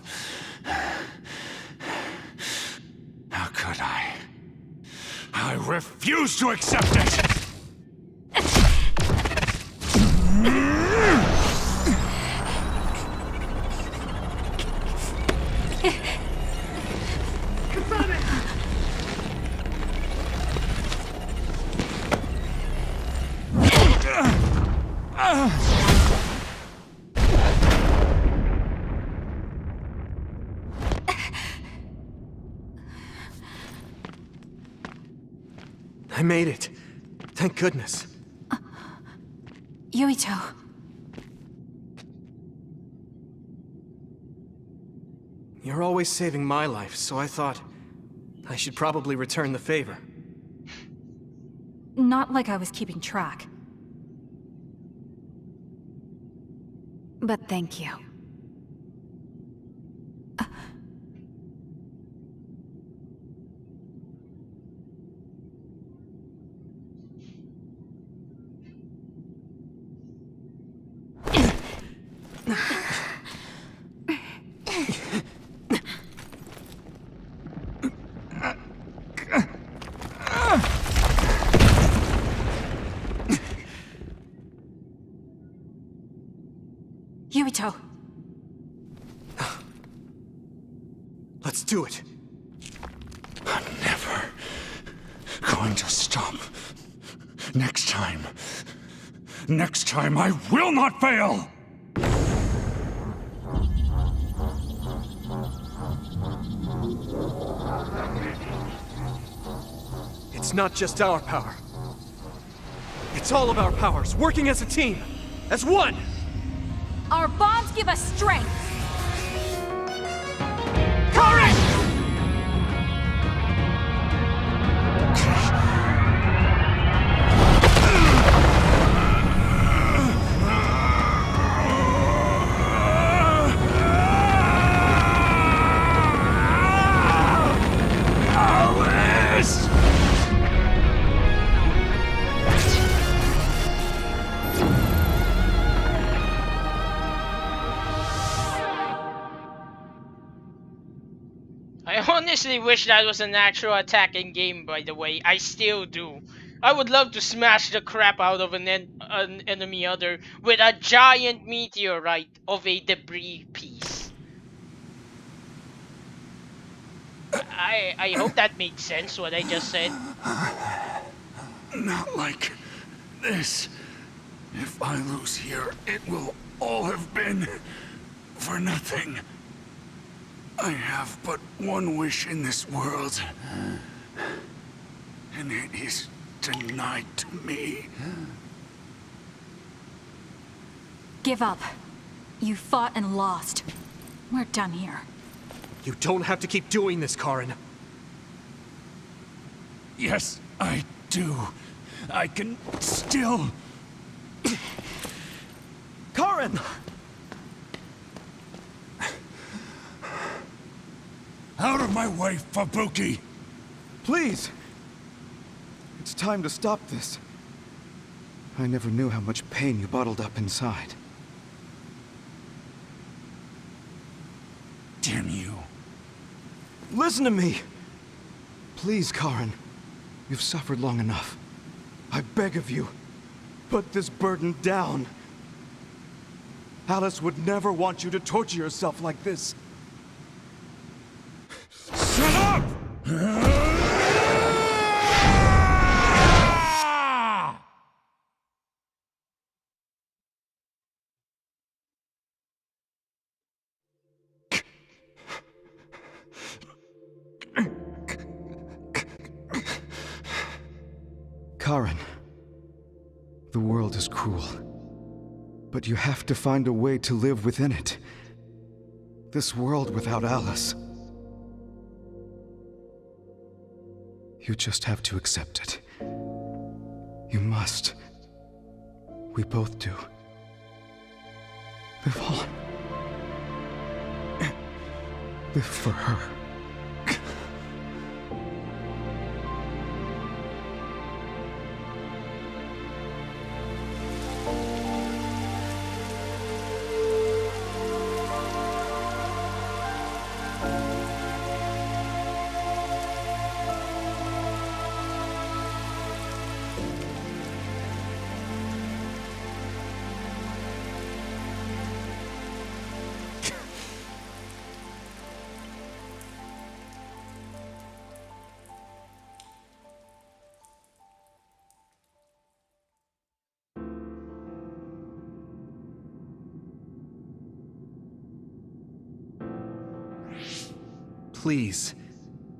How could I? I refuse to accept it! I made it. Thank goodness. Yuito. You're always saving my life, so I thought I should probably return the favor. Not like I was keeping track. But thank you. Yuito. Let's do it. I'm never going to stop. Next time I will not fail! It's not just our power. It's all of our powers, working as a team, as one! Our bonds give us strength! Courage! I honestly wish that was an actual attacking game, by the way. I still do. I would love to smash the crap out of an enemy other with a giant meteorite of a debris piece. I hope that made sense, what I just said. Not like this. If I lose here, it will all have been for nothing. I have but one wish in this world, and it is denied to me. Give up. You fought and lost. We're done here. You don't have to keep doing this, Karin. Yes, I do. I can still... Karin! Out of my way, Fubuki! Please! It's time to stop this. I never knew how much pain you bottled up inside. Damn you. Listen to me! Please, Karin. You've suffered long enough. I beg of you, put this burden down. Alice would never want you to torture yourself like this. Shut up! Karin, the world is cruel, but you have to find a way to live within it. This world without Alice. You just have to accept it. You must. We both do. Live on. Live for her. Please.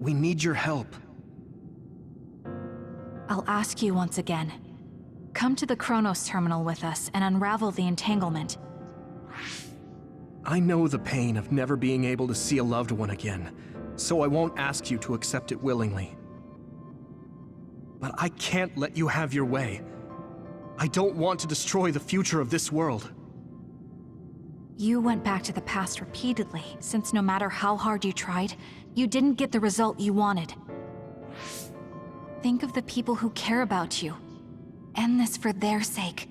We need your help. I'll ask you once again. Come to the Chronos terminal with us and unravel the entanglement. I know the pain of never being able to see a loved one again, so I won't ask you to accept it willingly. But I can't let you have your way. I don't want to destroy the future of this world. You went back to the past repeatedly, since no matter how hard you tried, you didn't get the result you wanted. Think of the people who care about you. End this for their sake.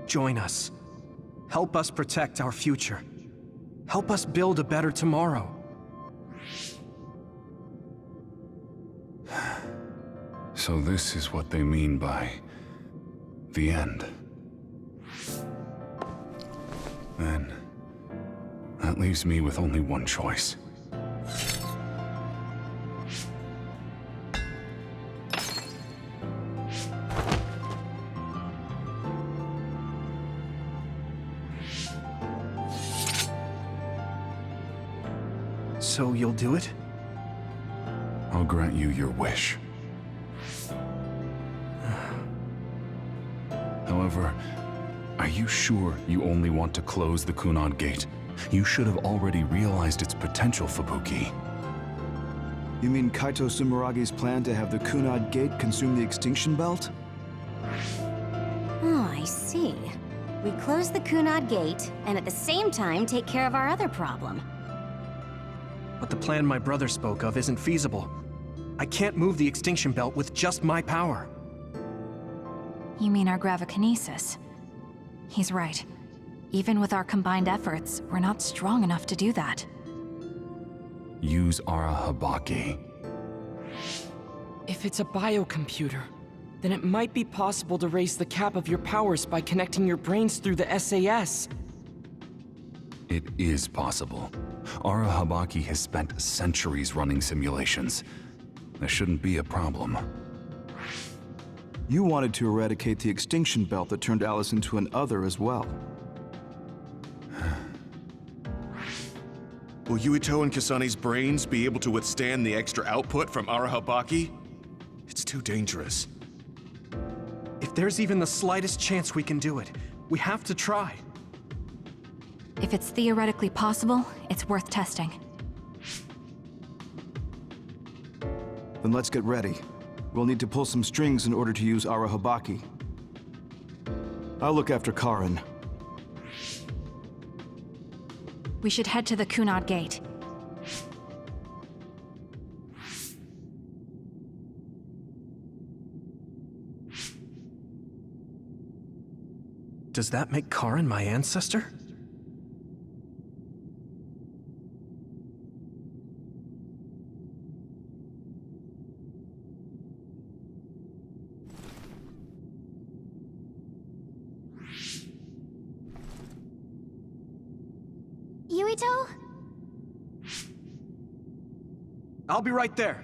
Join us. Help us protect our future. Help us build a better tomorrow. So this is what they mean by the end. Then, that leaves me with only one choice. So you'll do it? I'll grant you your wish. However, are you sure you only want to close the Kunad Gate? You should have already realized its potential, Fubuki. You mean Kaito Sumeragi's plan to have the Kunad Gate consume the Extinction Belt? Oh, I see. We close the Kunad Gate, and at the same time take care of our other problem. But the plan my brother spoke of isn't feasible. I can't move the Extinction Belt with just my power. You mean our gravikinesis? He's right. Even with our combined efforts, we're not strong enough to do that. Use Arahabaki. If it's a biocomputer, then it might be possible to raise the cap of your powers by connecting your brains through the SAS. It is possible. Arahabaki has spent centuries running simulations. There shouldn't be a problem. You wanted to eradicate the Extinction Belt that turned Alice into an other as well. Will Yuito and Kasane's brains be able to withstand the extra output from Arahabaki? It's too dangerous. If there's even the slightest chance we can do it, we have to try. If it's theoretically possible, it's worth testing. Then let's get ready. We'll need to pull some strings in order to use Arahabaki. I'll look after Karin. We should head to the Kunad Gate. Does that make Karin my ancestor? Yuito? I'll be right there.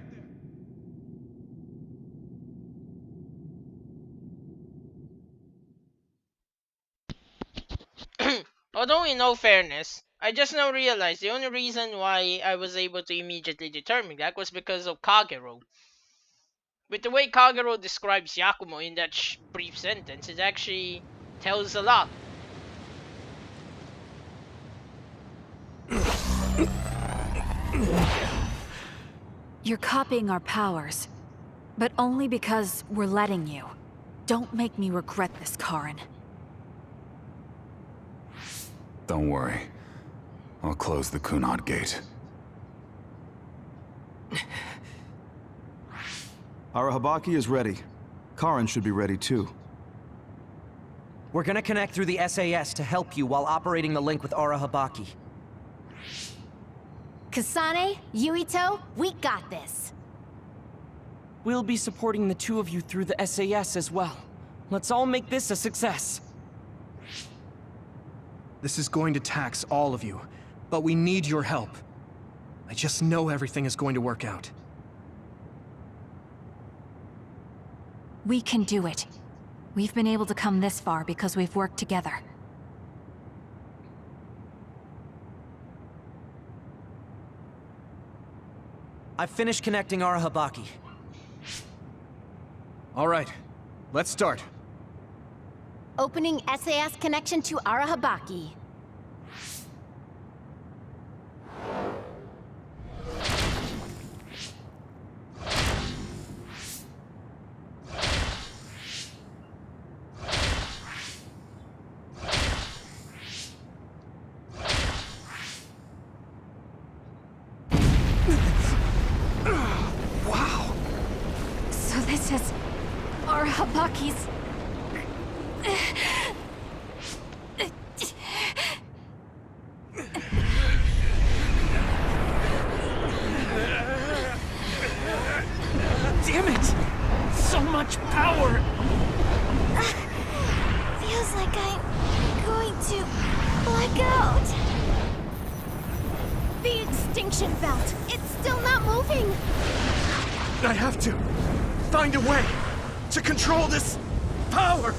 Although in all fairness, I just now realized the only reason why I was able to immediately determine that was because of Kagero. With the way Kagero describes Yakumo in that brief sentence, it actually tells a lot. You're copying our powers, but only because we're letting you. Don't make me regret this, Karin. Don't worry. I'll close the Kunad Gate. Arahabaki is ready. Karin should be ready too. We're gonna connect through the SAS to help you while operating the link with Arahabaki. Kasane, Yuito, we got this. We'll be supporting the two of you through the SAS as well. Let's all make this a success. This is going to tax all of you, but we need your help. I just know everything is going to work out. We can do it. We've been able to come this far because we've worked together. I've finished connecting Arahabaki. All right, let's start. Opening SAS connection to Arahabaki. Wow! So this is Arahabaki's... Damn it! So much power! Feels like I'm going to black out. The extinction belt! It's still not moving! I have to find a way to control this power!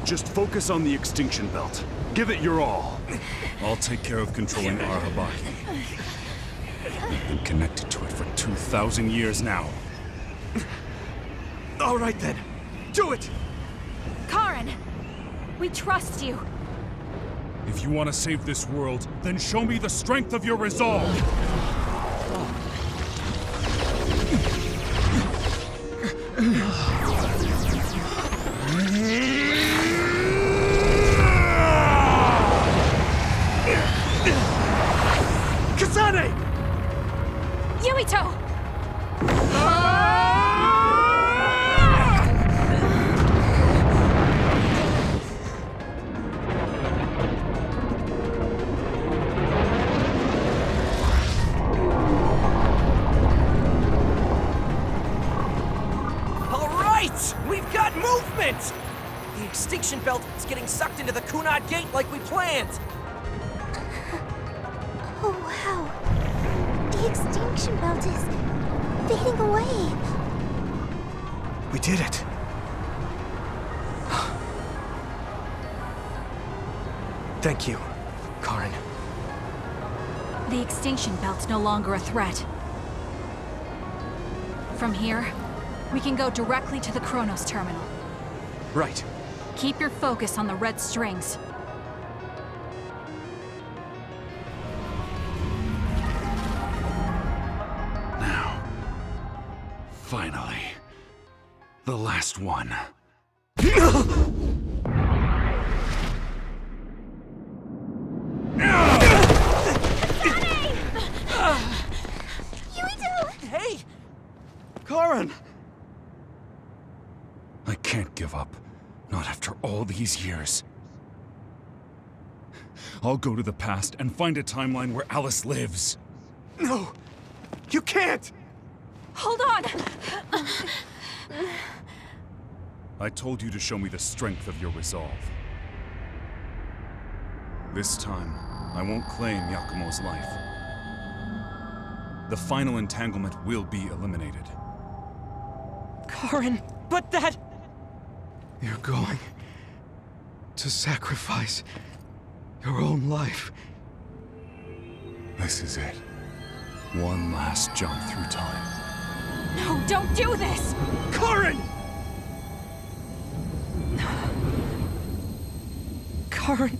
Just focus on the extinction belt. Give it your all. I'll take care of controlling Arahabaki. I've been connected to it for 2,000 years now. All right then, do it! Karin! We trust you. If you want to save this world, then show me the strength of your resolve! Kasane! Yuito! All right! We've got movement! The extinction belt is getting sucked into the Kunad Gate like we planned! Oh, wow. The extinction belt is fading away. We did it. Thank you, Karin. The extinction belt's no longer a threat. From here, we can go directly to the Kronos terminal. Right. Keep your focus on the red strings. Now. Finally. The last one. Hey! Karin! I can't give up. Not after all these years. I'll go to the past and find a timeline where Alice lives. No! You can't! Hold on! I told you to show me the strength of your resolve. This time, I won't claim Yakumo's life. The final entanglement will be eliminated. Karin, but that... You're going to sacrifice your own life. This is it. One last jump through time. No, don't do this! Karin! Karin,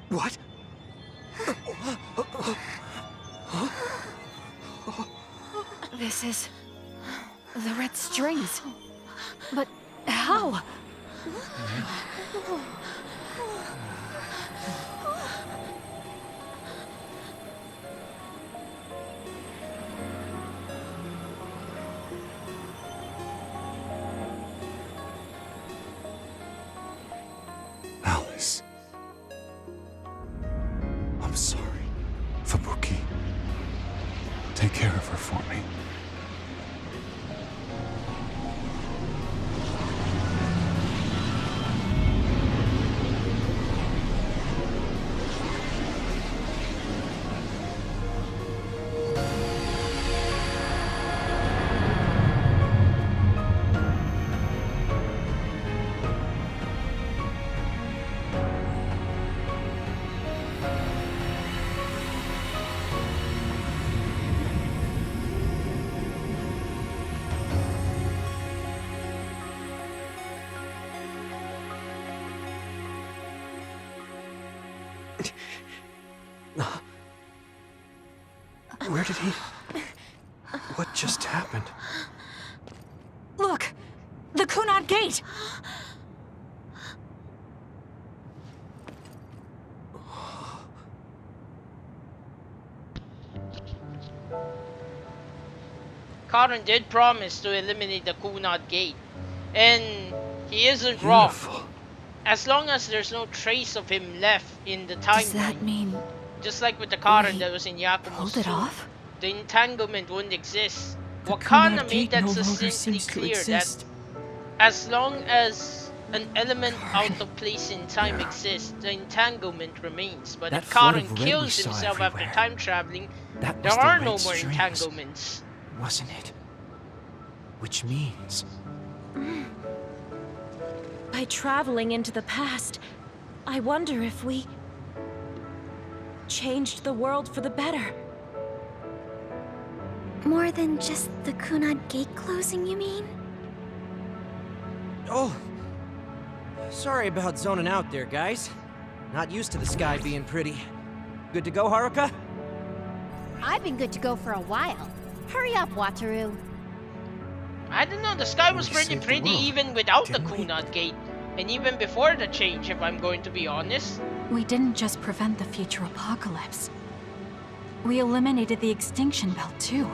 What? This is... the red strings. But how? Alice. I'm sorry. Fubuki. Take care of her for me. Where did he... What just happened? Look! The Kunad Gate! Karen did promise to eliminate the Kunad Gate. And he isn't wrong. As long as there's no trace of him left in the timeline. Does that mean... Just like with the Karen that was in Yakumo's pulled it 2, off? the entanglement wouldn't exist. The Wakana Kunad made Gate that no longer succinctly seems to clear that exist. as long as an element out of place in time exists, the entanglement remains. But That if flood Karen of red we kills saw himself after everywhere. time traveling, That there was the are red no more strings, entanglements. wasn't it? Which means... By traveling into the past, I wonder if we changed the world for the better. More than just the Kunad Gate closing, you mean? Oh, sorry about zoning out there, guys. Not used to the sky being pretty. Good to go, Haruka? I've been good to go for a while. Hurry up, Wataru. I don't know, the sky was We pretty saved the pretty world, even without the didn't we? Kunad Gate. And even before the change, if I'm going to be honest. We didn't just prevent the future apocalypse. We eliminated the extinction belt, too.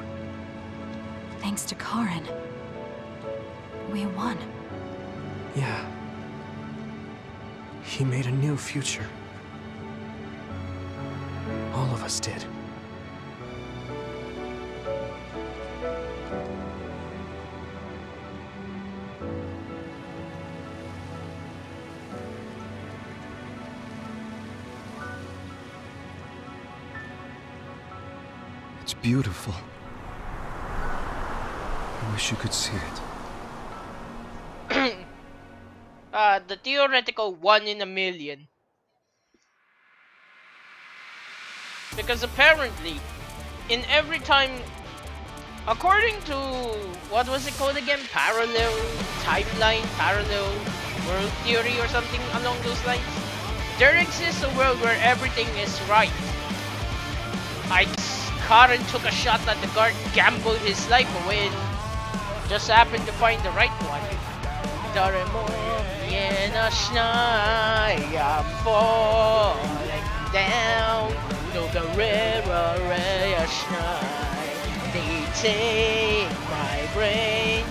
Thanks to Karen. We won. Yeah. He made a new future. All of us did. It's beautiful. I wish you could see it. The theoretical 1 in a million. Because apparently, in every time, according to, what was it called again? Parallel timeline, parallel world theory or something along those lines. There exists a world where everything is right. Karen took a shot at the guard, gambled his life away, and just happened to find the right one. 誰も見えなしない I'm falling down No 誰はれやしない They take my brain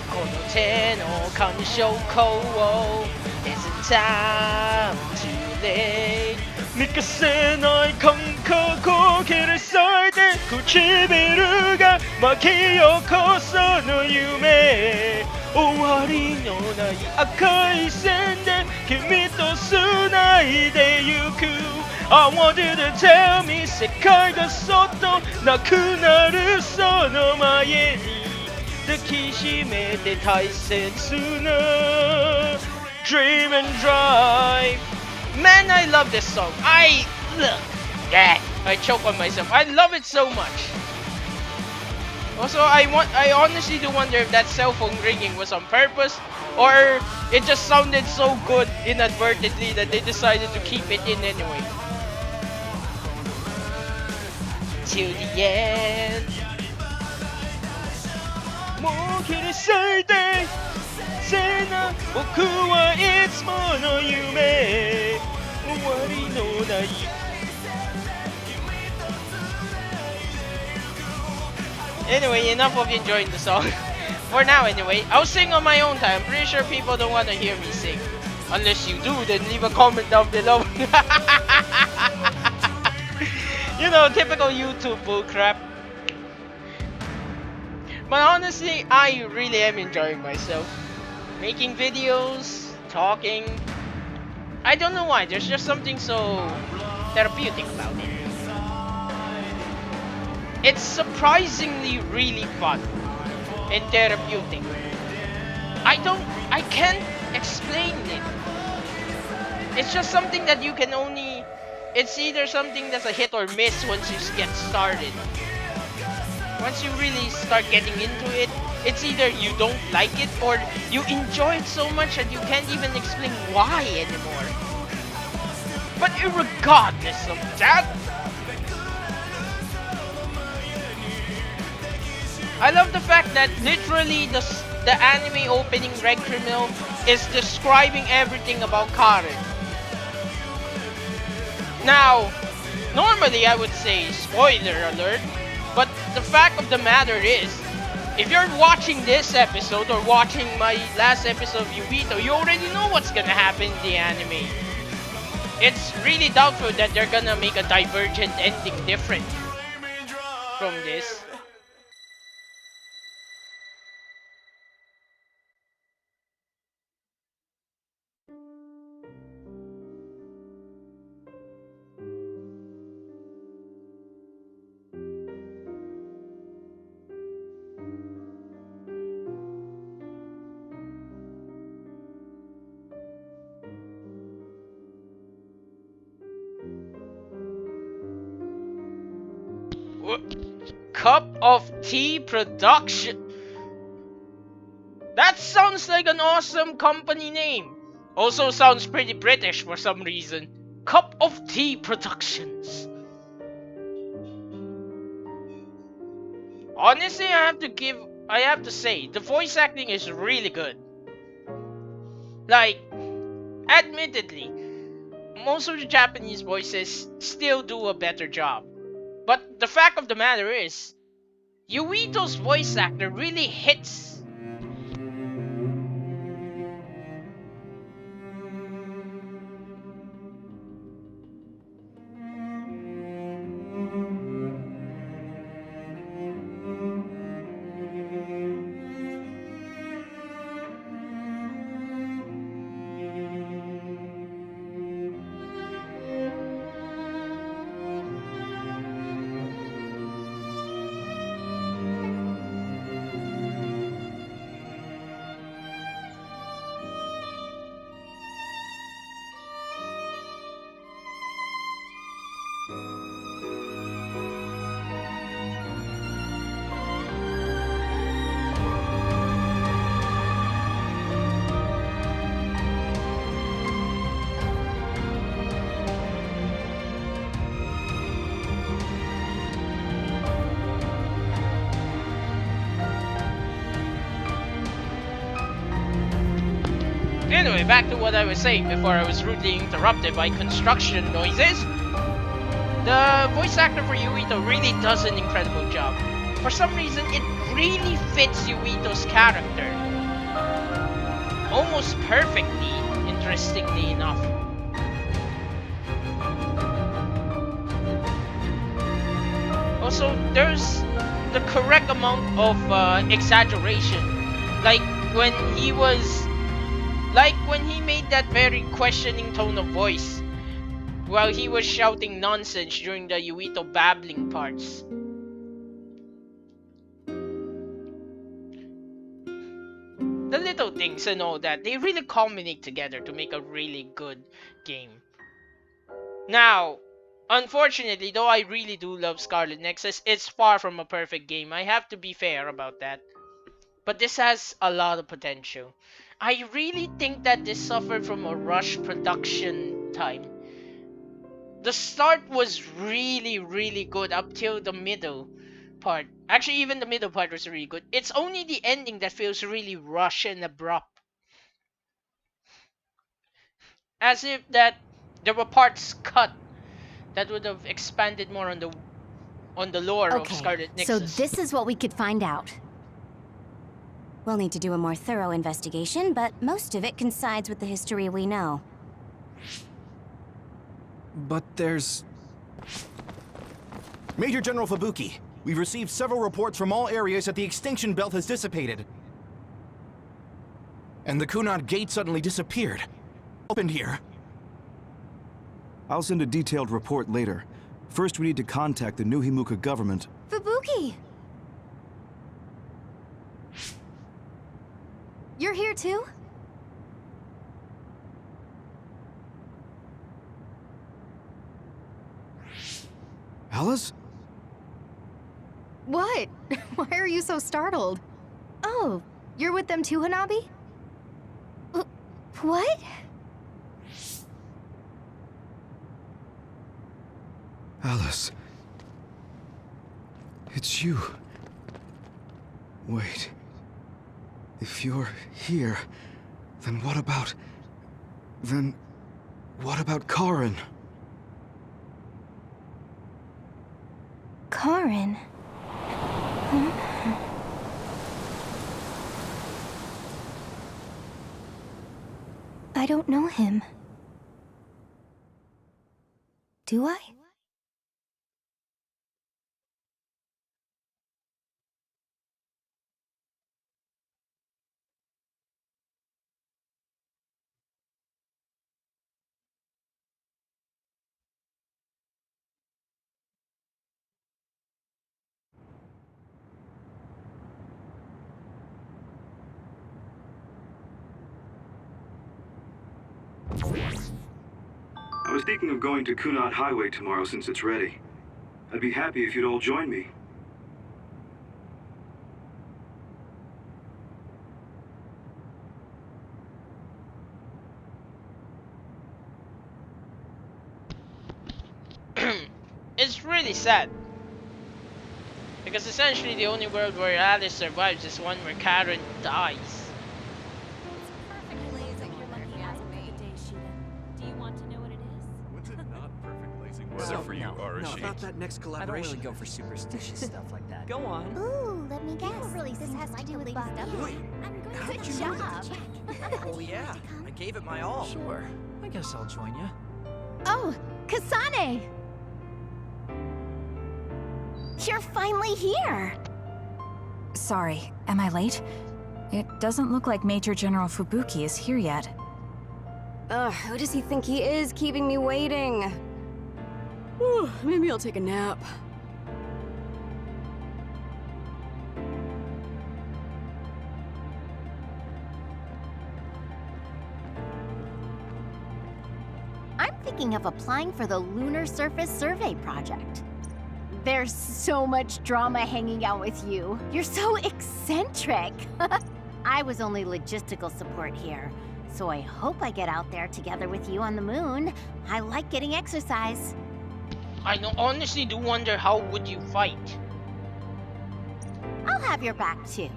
この手の感触を Isn't time too late 満たせない感覚を切り裂いて唇が巻き起こすの夢終わりのない赤い線で君と繋いでゆく I want you to tell me 世界がそっとなくなるその前に抱きしめて大切な Dream and Drive Man, I love this song. I choke on myself. I love it so much. Also, I honestly do wonder if that cell phone ringing was on purpose or it just sounded so good inadvertently that they decided to keep it in anyway. Till the end. もう切り裂いてせな僕はいつもの夢終わりのない Anyway, enough of enjoying the song. For now anyway, I'll sing on my own time. I'm pretty sure people don't want to hear me sing. Unless you do, then leave a comment down below. You know, typical YouTube bullcrap. But honestly, I really am enjoying myself. Making videos, talking. I don't know why, there's just something so therapeutic about it. It's surprisingly really fun and therapeutic. I can't explain it. It's just something that you can only... It's either something that's a hit or miss once you get started. Once you really start getting into it, it's either you don't like it or you enjoy it so much that you can't even explain why anymore. But regardless of that, I love the fact that literally the anime opening Red Criminal is describing everything about Karen. Now, normally I would say spoiler alert, but the fact of the matter is, if you're watching this episode or watching my last episode of Yuito, you already know what's gonna happen in the anime. It's really doubtful that they're gonna make a divergent ending different from this. Cup of Tea Production. That sounds like an awesome company name. Also sounds pretty British for some reason. Cup of Tea Productions. Honestly, I have to say, the voice acting is really good. Like, admittedly, most of the Japanese voices still do a better job. But the fact of the matter is, Yuito's voice actor really hits. Anyway, back to what I was saying before I was rudely interrupted by construction noises. The voice actor for Yuito really does an incredible job. For some reason, it really fits Yuito's character. Almost perfectly, interestingly enough. Also, there's the correct amount of exaggeration. Like when he made that very questioning tone of voice while he was shouting nonsense during the Yuito babbling parts. The little things and all that, they really culminate together to make a really good game. Now, unfortunately, though I really do love Scarlet Nexus, it's far from a perfect game. I have to be fair about that. But this has a lot of potential. I really think that this suffered from a rush production time. The start was really good up till the middle part. Actually, even the middle part was really good. It's only the ending that feels really rushed and abrupt. As if that there were parts cut that would have expanded more on the lore of Scarlet Nexus. So this is what we could find out. We'll need to do a more thorough investigation, but most of it coincides with the history we know. But there's... Major General Fubuki, we've received several reports from all areas that the extinction belt has dissipated. And the Kunad Gate suddenly disappeared. Opened here. I'll send a detailed report later. First, we need to contact the New Himuka government. Fubuki! You're here too? Alice? What? Why are you so startled? Oh, you're with them too, Hanabi? What? Alice. It's you. Wait. If you're here, then what about... Then... what about Karin? Karin? Huh? I don't know him. Do I? I was thinking of going to Kunat Highway tomorrow since it's ready. I'd be happy if you'd all join me. It's really sad. Because essentially the only world where Alice survives is one where Karen dies. Weather for you, Arashi. About that next collaboration. I don't really go for superstitious stuff like that. Go on. Ooh, let me guess. Really this has to do with Bucky. Good job. Oh yeah, I gave it my all. Sure. I guess I'll join you. Oh, Kasane! You're finally here! Sorry, am I late? It doesn't look like Major General Fubuki is here yet. Ugh, who does he think he is, keeping me waiting? Whew, maybe I'll take a nap. I'm thinking of applying for the Lunar Surface Survey Project. There's so much drama hanging out with you. You're so eccentric. I was only logistical support here, so I hope I get out there together with you on the moon. I like getting exercise. I honestly do wonder how would you fight. I'll have your back too.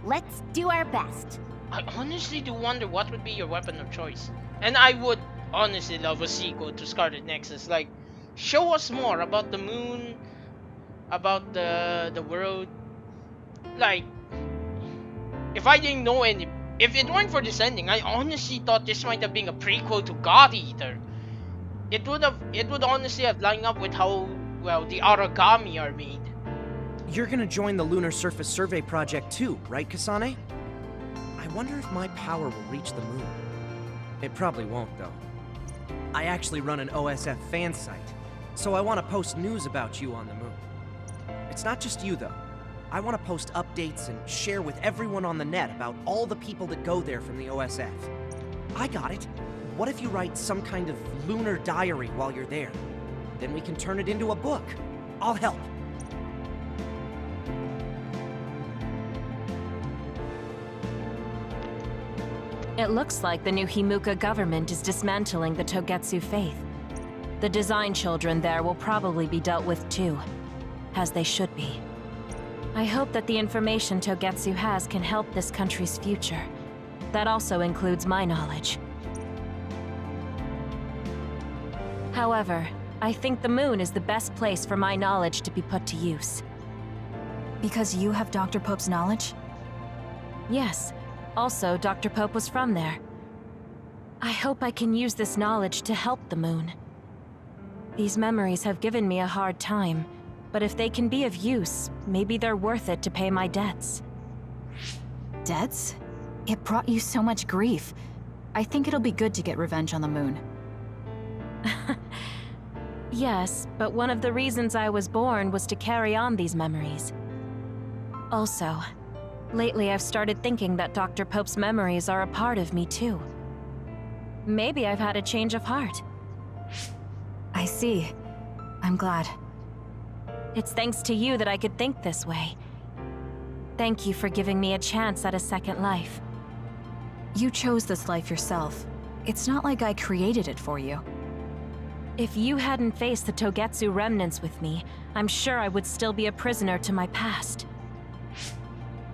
Let's do our best. I honestly do wonder what would be your weapon of choice. And I would honestly love a sequel to Scarlet Nexus. Like, show us more about the moon, about the world. Like, if I didn't know any, if it weren't for this ending, I honestly thought this might have been a prequel to God Eater. It would honestly have lined up with how well the origami are made. You're gonna join the Lunar Surface Survey Project too, right, Kasane? I wonder if my power will reach the moon. It probably won't, though. I actually run an OSF fan site, so I want to post news about you on the moon. It's not just you, though. I want to post updates and share with everyone on the net about all the people that go there from the OSF. I got it. What if you write some kind of lunar diary while you're there? Then we can turn it into a book. I'll help. It looks like the new Himuka government is dismantling the Togetsu faith. The design children there will probably be dealt with too, as they should be. I hope that the information Togetsu has can help this country's future. That also includes my knowledge. However, I think the moon is the best place for my knowledge to be put to use. Because you have Dr. Pope's knowledge? Yes. Also, Dr. Pope was from there. I hope I can use this knowledge to help the moon. These memories have given me a hard time, but if they can be of use, maybe they're worth it to pay my debts. Debts? It brought you so much grief. I think it'll be good to get revenge on the moon. Yes, but one of the reasons I was born was to carry on these memories. Also, lately I've started thinking that Dr. Pope's memories are a part of me too. Maybe I've had a change of heart. I see. I'm glad. It's thanks to you that I could think this way. Thank you for giving me a chance at a second life. You chose this life yourself. It's not like I created it for you. If you hadn't faced the Togetsu remnants with me, I'm sure I would still be a prisoner to my past.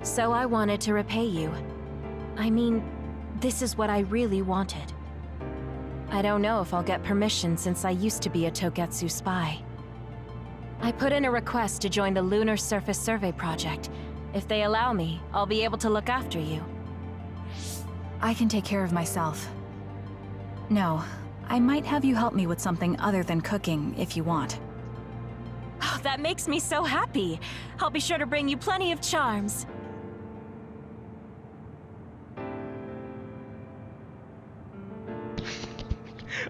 So I wanted to repay you. I mean, this is what I really wanted. I don't know if I'll get permission since I used to be a Togetsu spy. I put in a request to join the Lunar Surface Survey Project. If they allow me, I'll be able to look after you. I can take care of myself. No, I might have you help me with something other than cooking if you want. Oh, that makes me so happy. I'll be sure to bring you plenty of charms.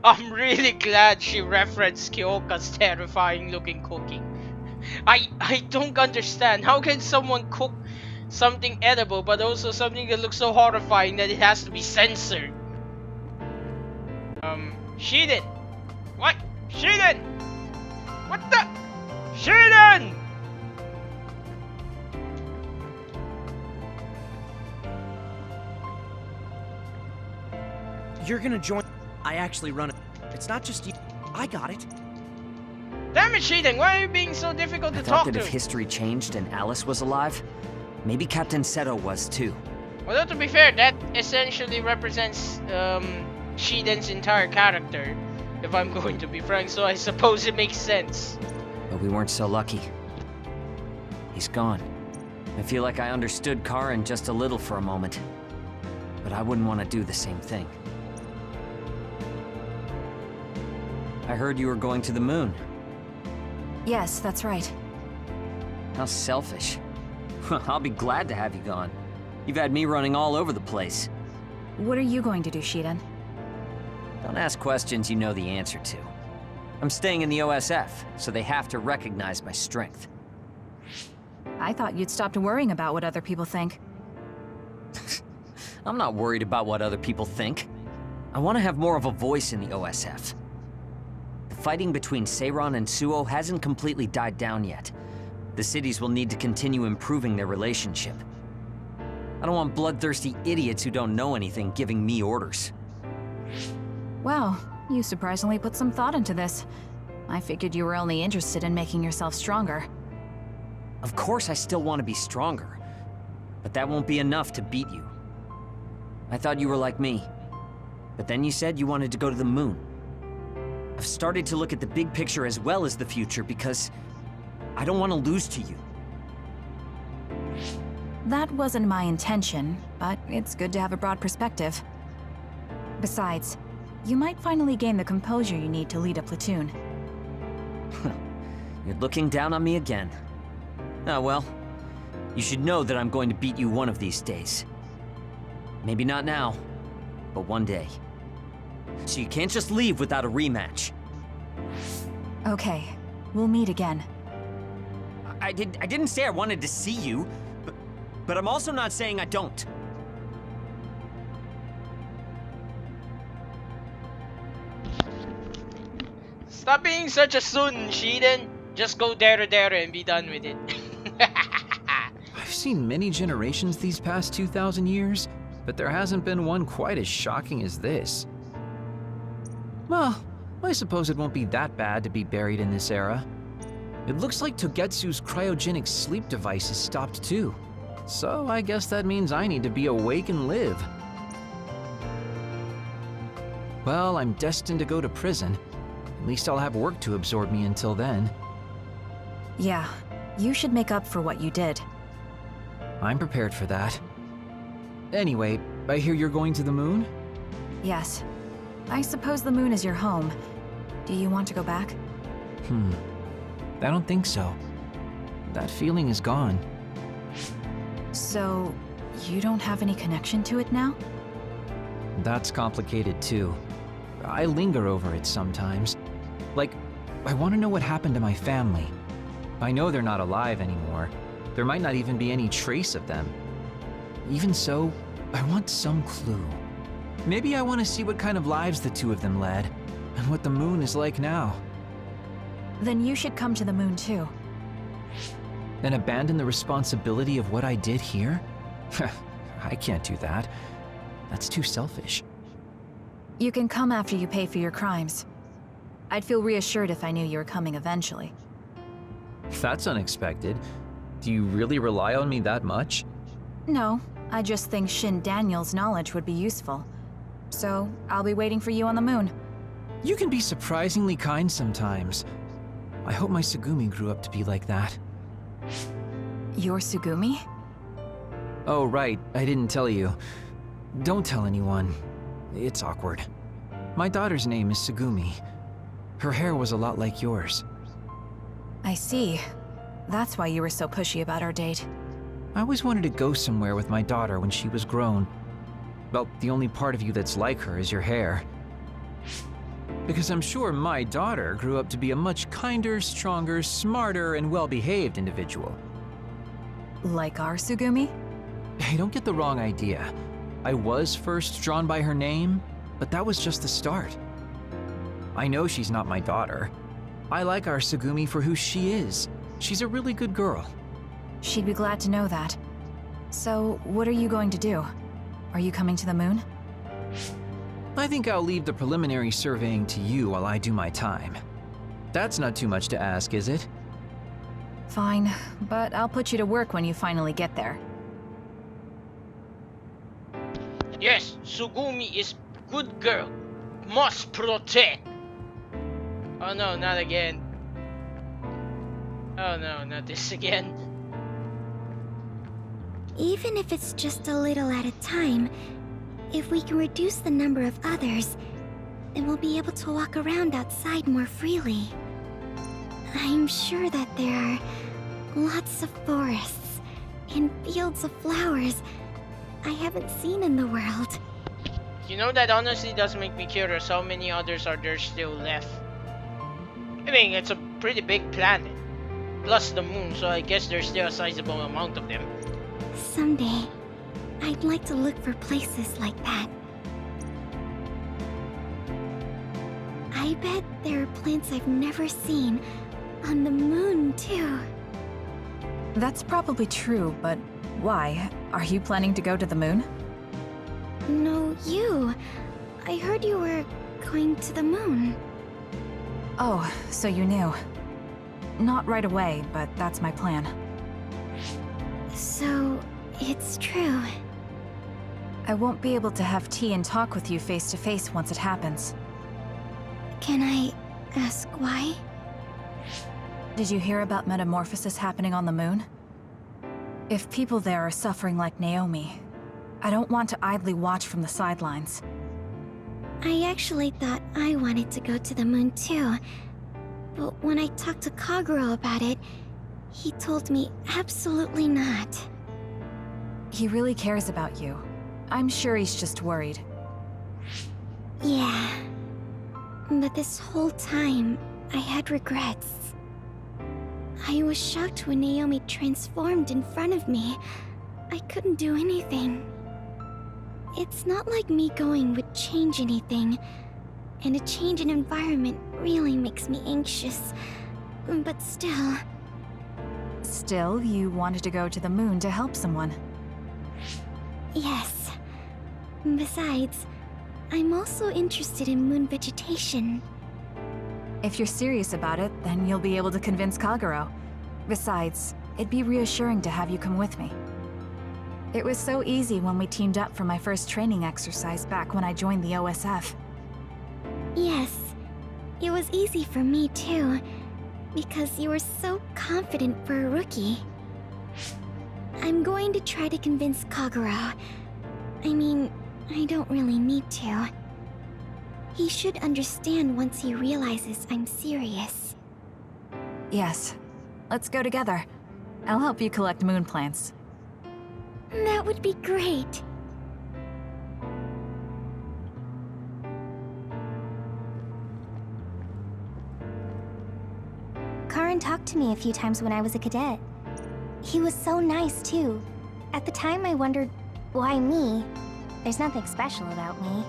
I'm really glad she referenced Kyoka's terrifying looking cooking. I don't understand. How can someone cook something edible but also something that looks so horrifying that it has to be censored? Shiden! What? Shiden! What the? Shiden! You're gonna join... I actually run it. It's not just you. I got it. Damn it, Shiden! Why are you being so difficult to I talk thought to? that if history changed and Alice was alive, maybe Captain Seto was too. Well, to be fair, that essentially represents Shiden's entire character, if I'm going to be frank, so I suppose it makes sense. But we weren't so lucky. He's gone. I feel like I understood Karin just a little for a moment. But I wouldn't want to do the same thing. I heard you were going to the moon. Yes, that's right. How selfish. I'll be glad to have you gone. You've had me running all over the place. What are you going to do, Shiden? Don't ask questions you know the answer to. I'm staying in the OSF, so they have to recognize my strength. I thought you'd stopped worrying about what other people think. I'm not worried about what other people think. I want to have more of a voice in the OSF. The fighting between Seiran and Suo hasn't completely died down yet. The cities will need to continue improving their relationship. I don't want bloodthirsty idiots who don't know anything giving me orders. Well, you surprisingly put some thought into this. I figured you were only interested in making yourself stronger. Of course I still want to be stronger, but that won't be enough to beat you. I thought you were like me, but then you said you wanted to go to the moon. I've started to look at the big picture as well as the future because I don't want to lose to you. That wasn't my intention, but it's good to have a broad perspective. Besides, you might finally gain the composure you need to lead a platoon. You're looking down on me again. Oh well, you should know that I'm going to beat you one of these days. Maybe not now, but one day. So you can't just leave without a rematch. Okay, we'll meet again. I didn't say I wanted to see you, but I'm also not saying I don't. Stop being such a sun, Shiden. Just go dare and be done with it. I've seen many generations these past 2,000 years, but there hasn't been one quite as shocking as this. Well, I suppose it won't be that bad to be buried in this era. It looks like Togetsu's cryogenic sleep device is stopped too. So I guess that means I need to be awake and live. Well, I'm destined to go to prison. At least I'll have work to absorb me until then. Yeah, you should make up for what you did. I'm prepared for that. Anyway, I hear you're going to the moon? Yes. I suppose the moon is your home. Do you want to go back? I don't think so. That feeling is gone. So, you don't have any connection to it now? That's complicated too. I linger over it sometimes. Like, I want to know what happened to my family. I know they're not alive anymore. There might not even be any trace of them. Even so, I want some clue. Maybe I want to see what kind of lives the two of them led, and what the moon is like now. Then you should come to the moon too. And abandon the responsibility of what I did here? I can't do that. That's too selfish. You can come after you pay for your crimes. I'd feel reassured if I knew you were coming eventually. That's unexpected. Do you really rely on me that much? No, I just think Shin Daniel's knowledge would be useful. So, I'll be waiting for you on the moon. You can be surprisingly kind sometimes. I hope my Tsugumi grew up to be like that. Your Tsugumi? Oh, right, I didn't tell you. Don't tell anyone. It's awkward. My daughter's name is Tsugumi. Her hair was a lot like yours. I see. That's why you were so pushy about our date. I always wanted to go somewhere with my daughter when she was grown. Well, the only part of you that's like her is your hair. Because I'm sure my daughter grew up to be a much kinder, stronger, smarter, and well-behaved individual. Like our Tsugumi? Hey, don't get the wrong idea. I was first drawn by her name, but that was just the start. I know she's not my daughter. I like our Tsugumi for who she is. She's a really good girl. She'd be glad to know that. So, what are you going to do? Are you coming to the moon? I think I'll leave the preliminary surveying to you while I do my time. That's not too much to ask, is it? Fine, but I'll put you to work when you finally get there. Yes, Tsugumi is good girl. Must protect. Oh no, not again. Oh no, not this again. Even if it's just a little at a time, if we can reduce the number of others, then we'll be able to walk around outside more freely. I'm sure that there are lots of forests and fields of flowers I haven't seen in the world. You know, that honestly does make me curious how many others are there still left. I mean, it's a pretty big planet. Plus the moon, so I guess there's still a sizable amount of them. Someday, I'd like to look for places like that. I bet there are plants I've never seen on the moon, too. That's probably true, but why? Are you planning to go to the moon? No, you. I heard you were going to the moon. Oh, so you knew. Not right away, but that's my plan. So, it's true. I won't be able to have tea and talk with you face to face once it happens. Can I ask why? Did you hear about metamorphosis happening on the moon? If people there are suffering like Naomi, I don't want to idly watch from the sidelines. I actually thought I wanted to go to the moon too. But when I talked to Kaguro about it, he told me absolutely not. He really cares about you. I'm sure he's just worried. Yeah. But this whole time, I had regrets. I was shocked when Naomi transformed in front of me. I couldn't do anything. It's not like me going would change anything, and a change in environment really makes me anxious. But still... Still, you wanted to go to the moon to help someone. Yes. Besides, I'm also interested in moon vegetation. If you're serious about it, then you'll be able to convince Kaguro. Besides, it'd be reassuring to have you come with me. It was so easy when we teamed up for my first training exercise back when I joined the OSF. Yes, it was easy for me too, because you were so confident for a rookie. I'm going to try to convince Kaguro. I mean, I don't really need to. He should understand once he realizes I'm serious. Yes. Let's go together. I'll help you collect moon plants. That would be great. Karan talked to me a few times when I was a cadet. He was so nice, too. At the time, I wondered, why me? There's nothing special about me.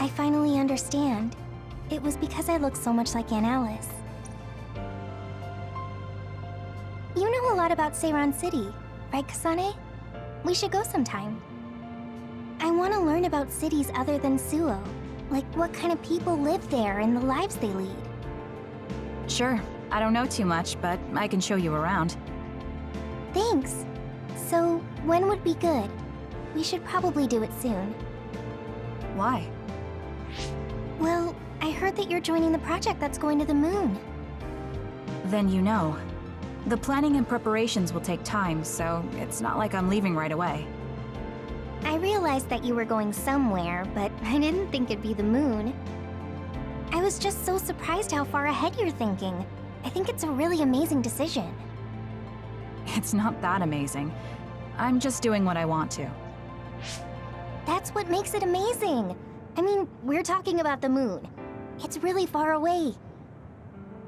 I finally understand. It was because I look so much like Aunt Alice. You know a lot about Seiran City, right, Kasane? We should go sometime. I want to learn about cities other than Suo. Like what kind of people live there and the lives they lead. Sure. I don't know too much, but I can show you around. Thanks. So, when would be good? We should probably do it soon. Why? Well, I heard that you're joining the project that's going to the moon. Then you know. The planning and preparations will take time, so it's not like I'm leaving right away. I realized that you were going somewhere, but I didn't think it'd be the moon. I was just so surprised how far ahead you're thinking. I think it's a really amazing decision. It's not that amazing. I'm just doing what I want to. That's what makes it amazing. I mean, we're talking about the moon. It's really far away.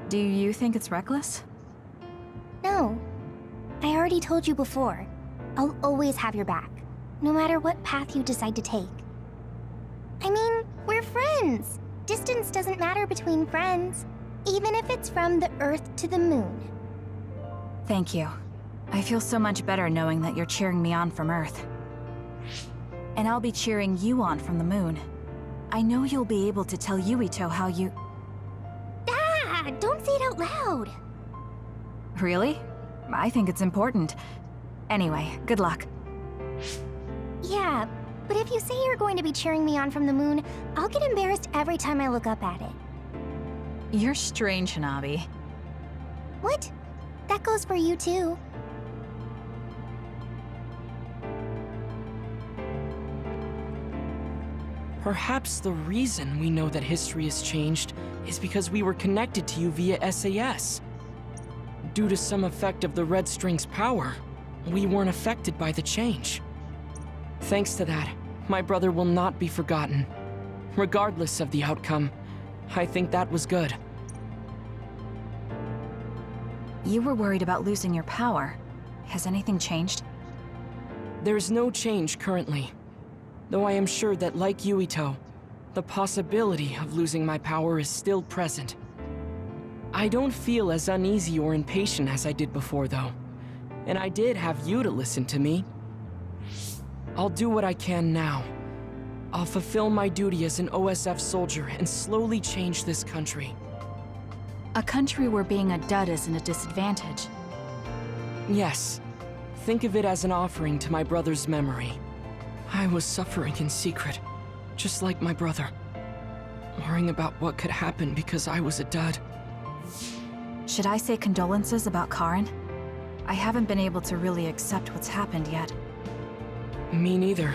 Do you think it's reckless? No. I already told you before. I'll always have your back, no matter what path you decide to take. I mean, we're friends. Distance doesn't matter between friends, even if it's from the Earth to the moon. Thank you. I feel so much better knowing that you're cheering me on from Earth. And I'll be cheering you on from the moon. I know you'll be able to tell Yuito how you... Ah! Don't say it out loud! Really? I think it's important. Anyway, good luck. Yeah, but if you say you're going to be cheering me on from the moon, I'll get embarrassed every time I look up at it. You're strange, Hanabi. What? That goes for you too. Perhaps the reason we know that history has changed is because we were connected to you via SAS. Due to some effect of the Red String's power, we weren't affected by the change. Thanks to that, my brother will not be forgotten. Regardless of the outcome, I think that was good. You were worried about losing your power. Has anything changed? There's no change currently, though I am sure that, like Yuito, the possibility of losing my power is still present. I don't feel as uneasy or impatient as I did before, though, and I did have you to listen to me. I'll do what I can now. I'll fulfill my duty as an OSF soldier and slowly change this country. A country where being a dud isn't a disadvantage. Yes. Think of it as an offering to my brother's memory. I was suffering in secret, just like my brother. Worrying about what could happen because I was a dud. Should I say condolences about Karen? I haven't been able to really accept what's happened yet. Me neither.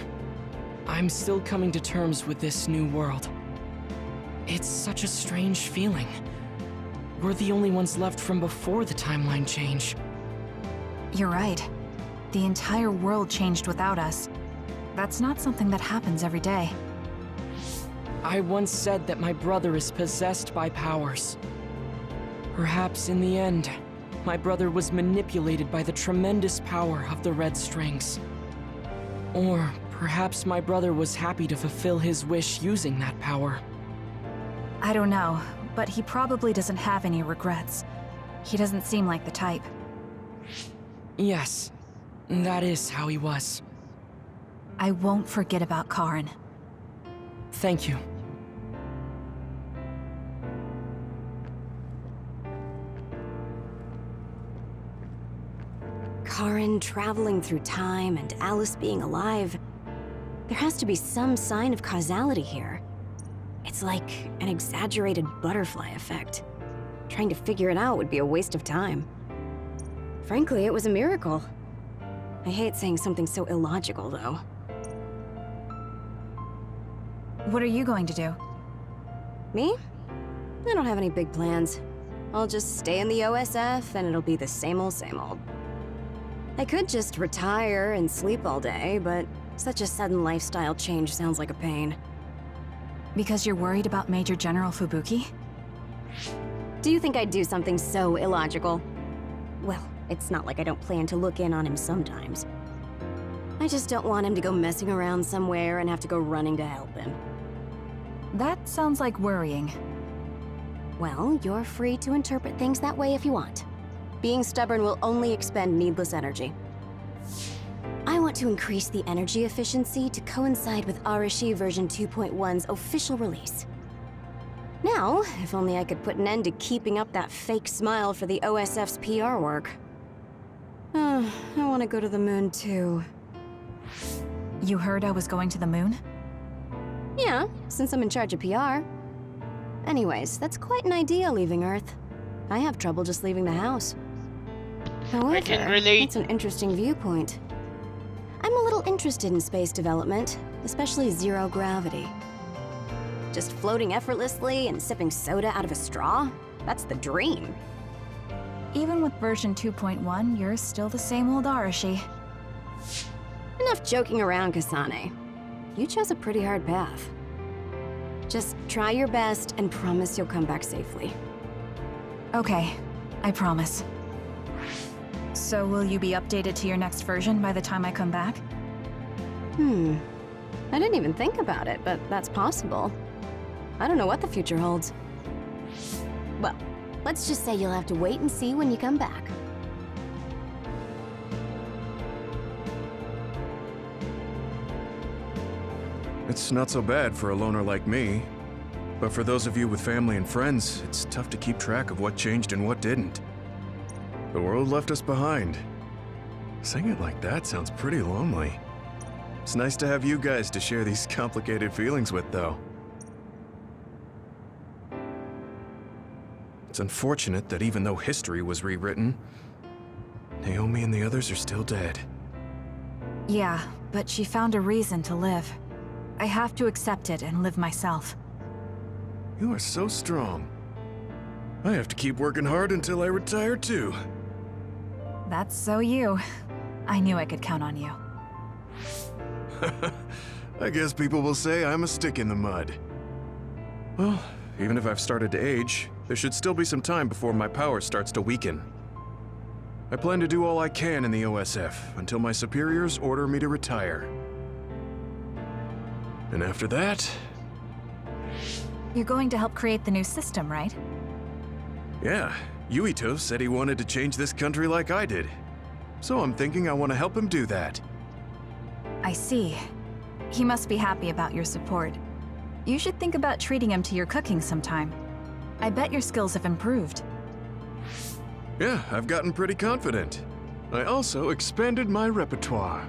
I'm still coming to terms with this new world. It's such a strange feeling. We're the only ones left from before the timeline change. You're right. The entire world changed without us. That's not something that happens every day. I once said that my brother is possessed by powers. Perhaps in the end, my brother was manipulated by the tremendous power of the Red Strings. Or perhaps my brother was happy to fulfill his wish using that power. I don't know, but he probably doesn't have any regrets. He doesn't seem like the type. Yes, that is how he was. I won't forget about Karen. Thank you. Karen traveling through time and Alice being alive. There has to be some sign of causality here. It's like an exaggerated butterfly effect. Trying to figure it out would be a waste of time. Frankly, it was a miracle. I hate saying something so illogical, though. What are you going to do? Me? I don't have any big plans. I'll just stay in the OSF and it'll be the same old, same old. I could just retire and sleep all day, but such a sudden lifestyle change sounds like a pain. Because you're worried about Major General Fubuki? Do you think I'd do something so illogical? Well, it's not like I don't plan to look in on him sometimes. I just don't want him to go messing around somewhere and have to go running to help him. That sounds like worrying. Well, you're free to interpret things that way if you want. Being stubborn will only expend needless energy. I want to increase the energy efficiency to coincide with Arashi version 2.1's official release. Now, if only I could put an end to keeping up that fake smile for the OSF's PR work. I want to go to the moon too. You heard I was going to the moon? Yeah, since I'm in charge of PR. Anyways, that's quite an idea, leaving Earth. I have trouble just leaving the house. However, I can relate. it's an interesting viewpoint. I'm a little interested in space development, especially zero gravity. Just floating effortlessly and sipping soda out of a straw? That's the dream. Even with version 2.1, you're still the same old Arashi. Enough joking around, Kasane. You chose a pretty hard path. Just try your best and promise you'll come back safely. Okay, I promise. So will you be updated to your next version by the time I come back? I didn't even think about it, but that's possible. I don't know what the future holds. Well, let's just say you'll have to wait and see when you come back. It's not so bad for a loner like me. But for those of you with family and friends, it's tough to keep track of what changed and what didn't. The world left us behind. Saying it like that sounds pretty lonely. It's nice to have you guys to share these complicated feelings with, though. It's unfortunate that even though history was rewritten, Naomi and the others are still dead. Yeah, but she found a reason to live. I have to accept it and live myself. You are so strong. I have to keep working hard until I retire, too. That's so you. I knew I could count on you. I guess people will say I'm a stick in the mud. Well, even if I've started to age, there should still be some time before my power starts to weaken. I plan to do all I can in the OSF until my superiors order me to retire. And after that... You're going to help create the new system, right? Yeah, Yuito said he wanted to change this country like I did. So I'm thinking I want to help him do that. I see. He must be happy about your support. You should think about treating him to your cooking sometime. I bet your skills have improved. Yeah, I've gotten pretty confident. I also expanded my repertoire.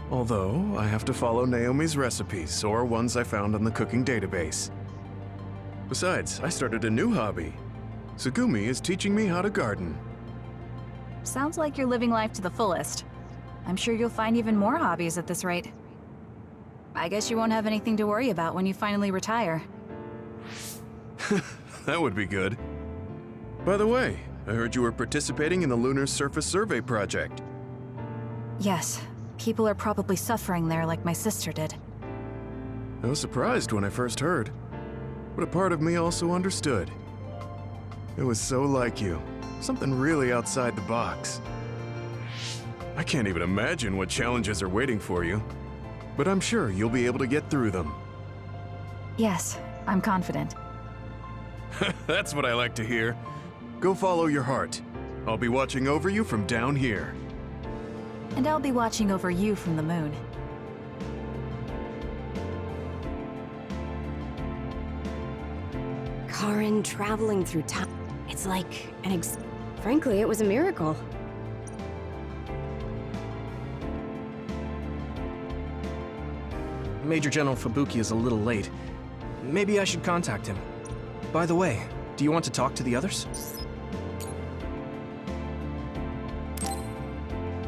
Although, I have to follow Naomi's recipes, or ones I found on the cooking database. Besides, I started a new hobby. Tsugumi is teaching me how to garden. Sounds like you're living life to the fullest. I'm sure you'll find even more hobbies at this rate. I guess you won't have anything to worry about when you finally retire. That would be good. By the way, I heard you were participating in the Lunar Surface Survey project. Yes. People are probably suffering there like my sister did. I was surprised when I first heard, but a part of me also understood. It was so like you. Something really outside the box. I can't even imagine what challenges are waiting for you, but I'm sure you'll be able to get through them. Yes, I'm confident. That's what I like to hear. Go follow your heart. I'll be watching over you from down here. And I'll be watching over you from the moon. Karen traveling through time. It's like an frankly, it was a miracle. Major General Fubuki is a little late. Maybe I should contact him. By the way, do you want to talk to the others?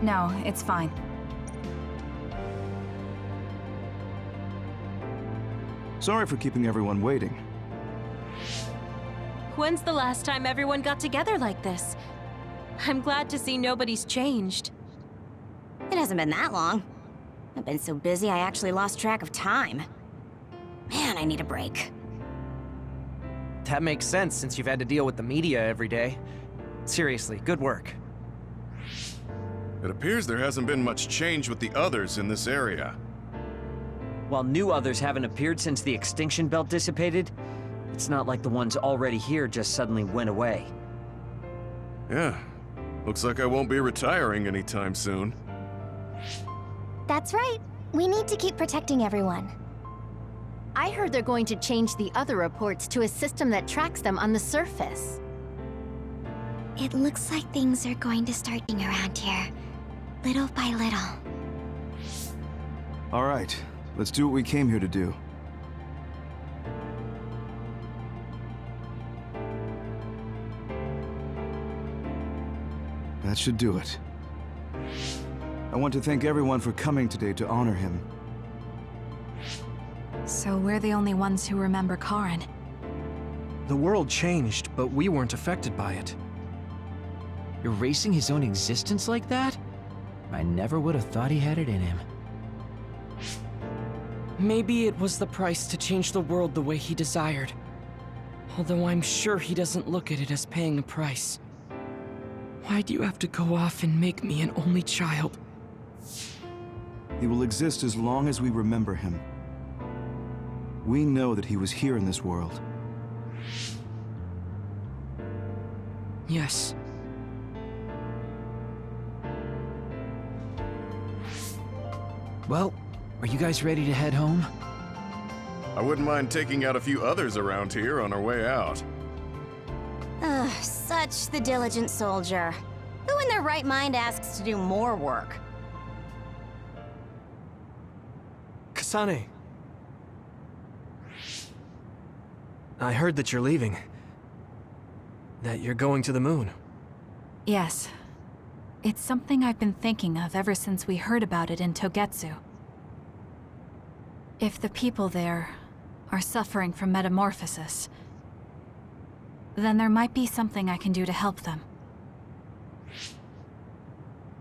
No, it's fine. Sorry for keeping everyone waiting. When's the last time everyone got together like this? I'm glad to see nobody's changed. It hasn't been that long. I've been so busy I actually lost track of time. Man, I need a break. That makes sense since you've had to deal with the media every day. Seriously, good work. It appears there hasn't been much change with the others in this area. While new others haven't appeared since the extinction belt dissipated, it's not like the ones already here just suddenly went away. Yeah, looks like I won't be retiring anytime soon. That's right. We need to keep protecting everyone. I heard they're going to change the other reports to a system that tracks them on the surface. It looks like things are going to start changing around here, little by little. All right, let's do what we came here to do. That should do it. I want to thank everyone for coming today to honor him. So we're the only ones who remember Karin. The world changed, but we weren't affected by it. Erasing his own existence like that? I never would have thought he had it in him. Maybe it was the price to change the world the way he desired. Although I'm sure he doesn't look at it as paying a price. Why do you have to go off and make me an only child? He will exist as long as we remember him. We know that he was here in this world. Yes. Well, are you guys ready to head home? I wouldn't mind taking out a few others around here on our way out. Ugh, such the diligent soldier. Who in their right mind asks to do more work? Kasane. I heard that you're leaving. That you're going to the moon. Yes. It's something I've been thinking of ever since we heard about it in Togetsu. If the people there are suffering from metamorphosis, then there might be something I can do to help them.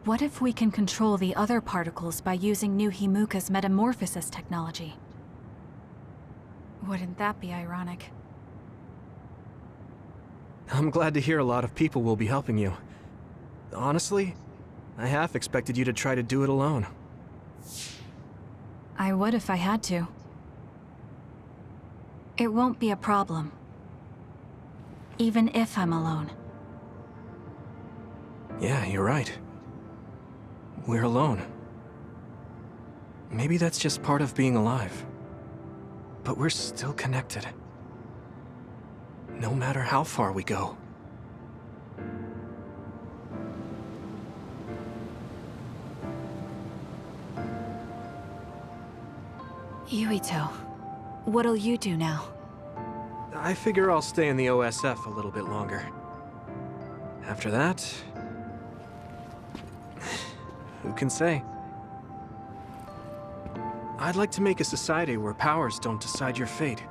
What if we can control the other particles by using New Himuka's metamorphosis technology? Wouldn't that be ironic? I'm glad to hear a lot of people will be helping you. Honestly, I half expected you to try to do it alone. I would if I had to. It won't be a problem. Even if I'm alone. Yeah, you're right. We're alone. Maybe that's just part of being alive. But we're still connected. No matter how far we go. Yuito, what'll you do now? I figure I'll stay in the OSF a little bit longer. After that... who can say? I'd like to make a society where powers don't decide your fate.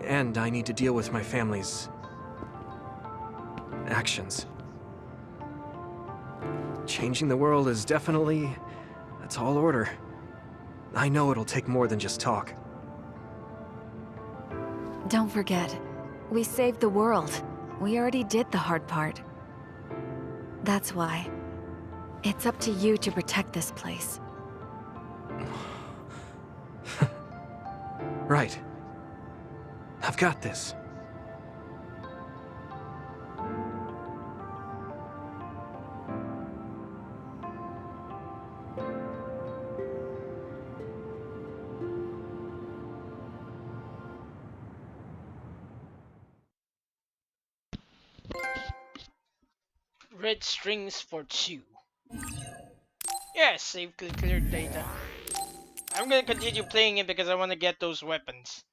And I need to deal with my family's... actions. Changing the world is definitely a tall order. I know it'll take more than just talk. Don't forget, we saved the world. We already did the hard part. That's why. It's up to you to protect this place. Right. I've got this. Red strings for 2. Yes, save cleared data. I'm gonna continue playing it because I want to get those weapons.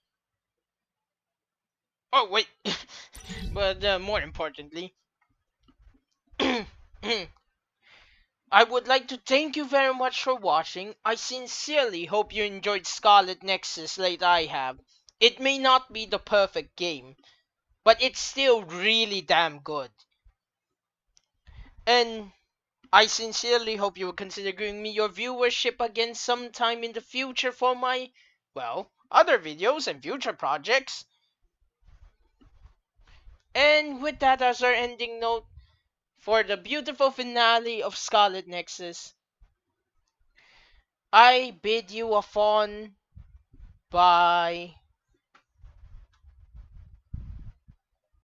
Oh wait, but more importantly, I would like to thank you very much for watching. I sincerely hope you enjoyed Scarlet Nexus like I have. It may not be the perfect game, but it's still really damn good. And I sincerely hope you will consider giving me your viewership again sometime in the future for my, well, other videos and future projects. And with that as our ending note for the beautiful finale of Scarlet Nexus, I bid you a fond bye.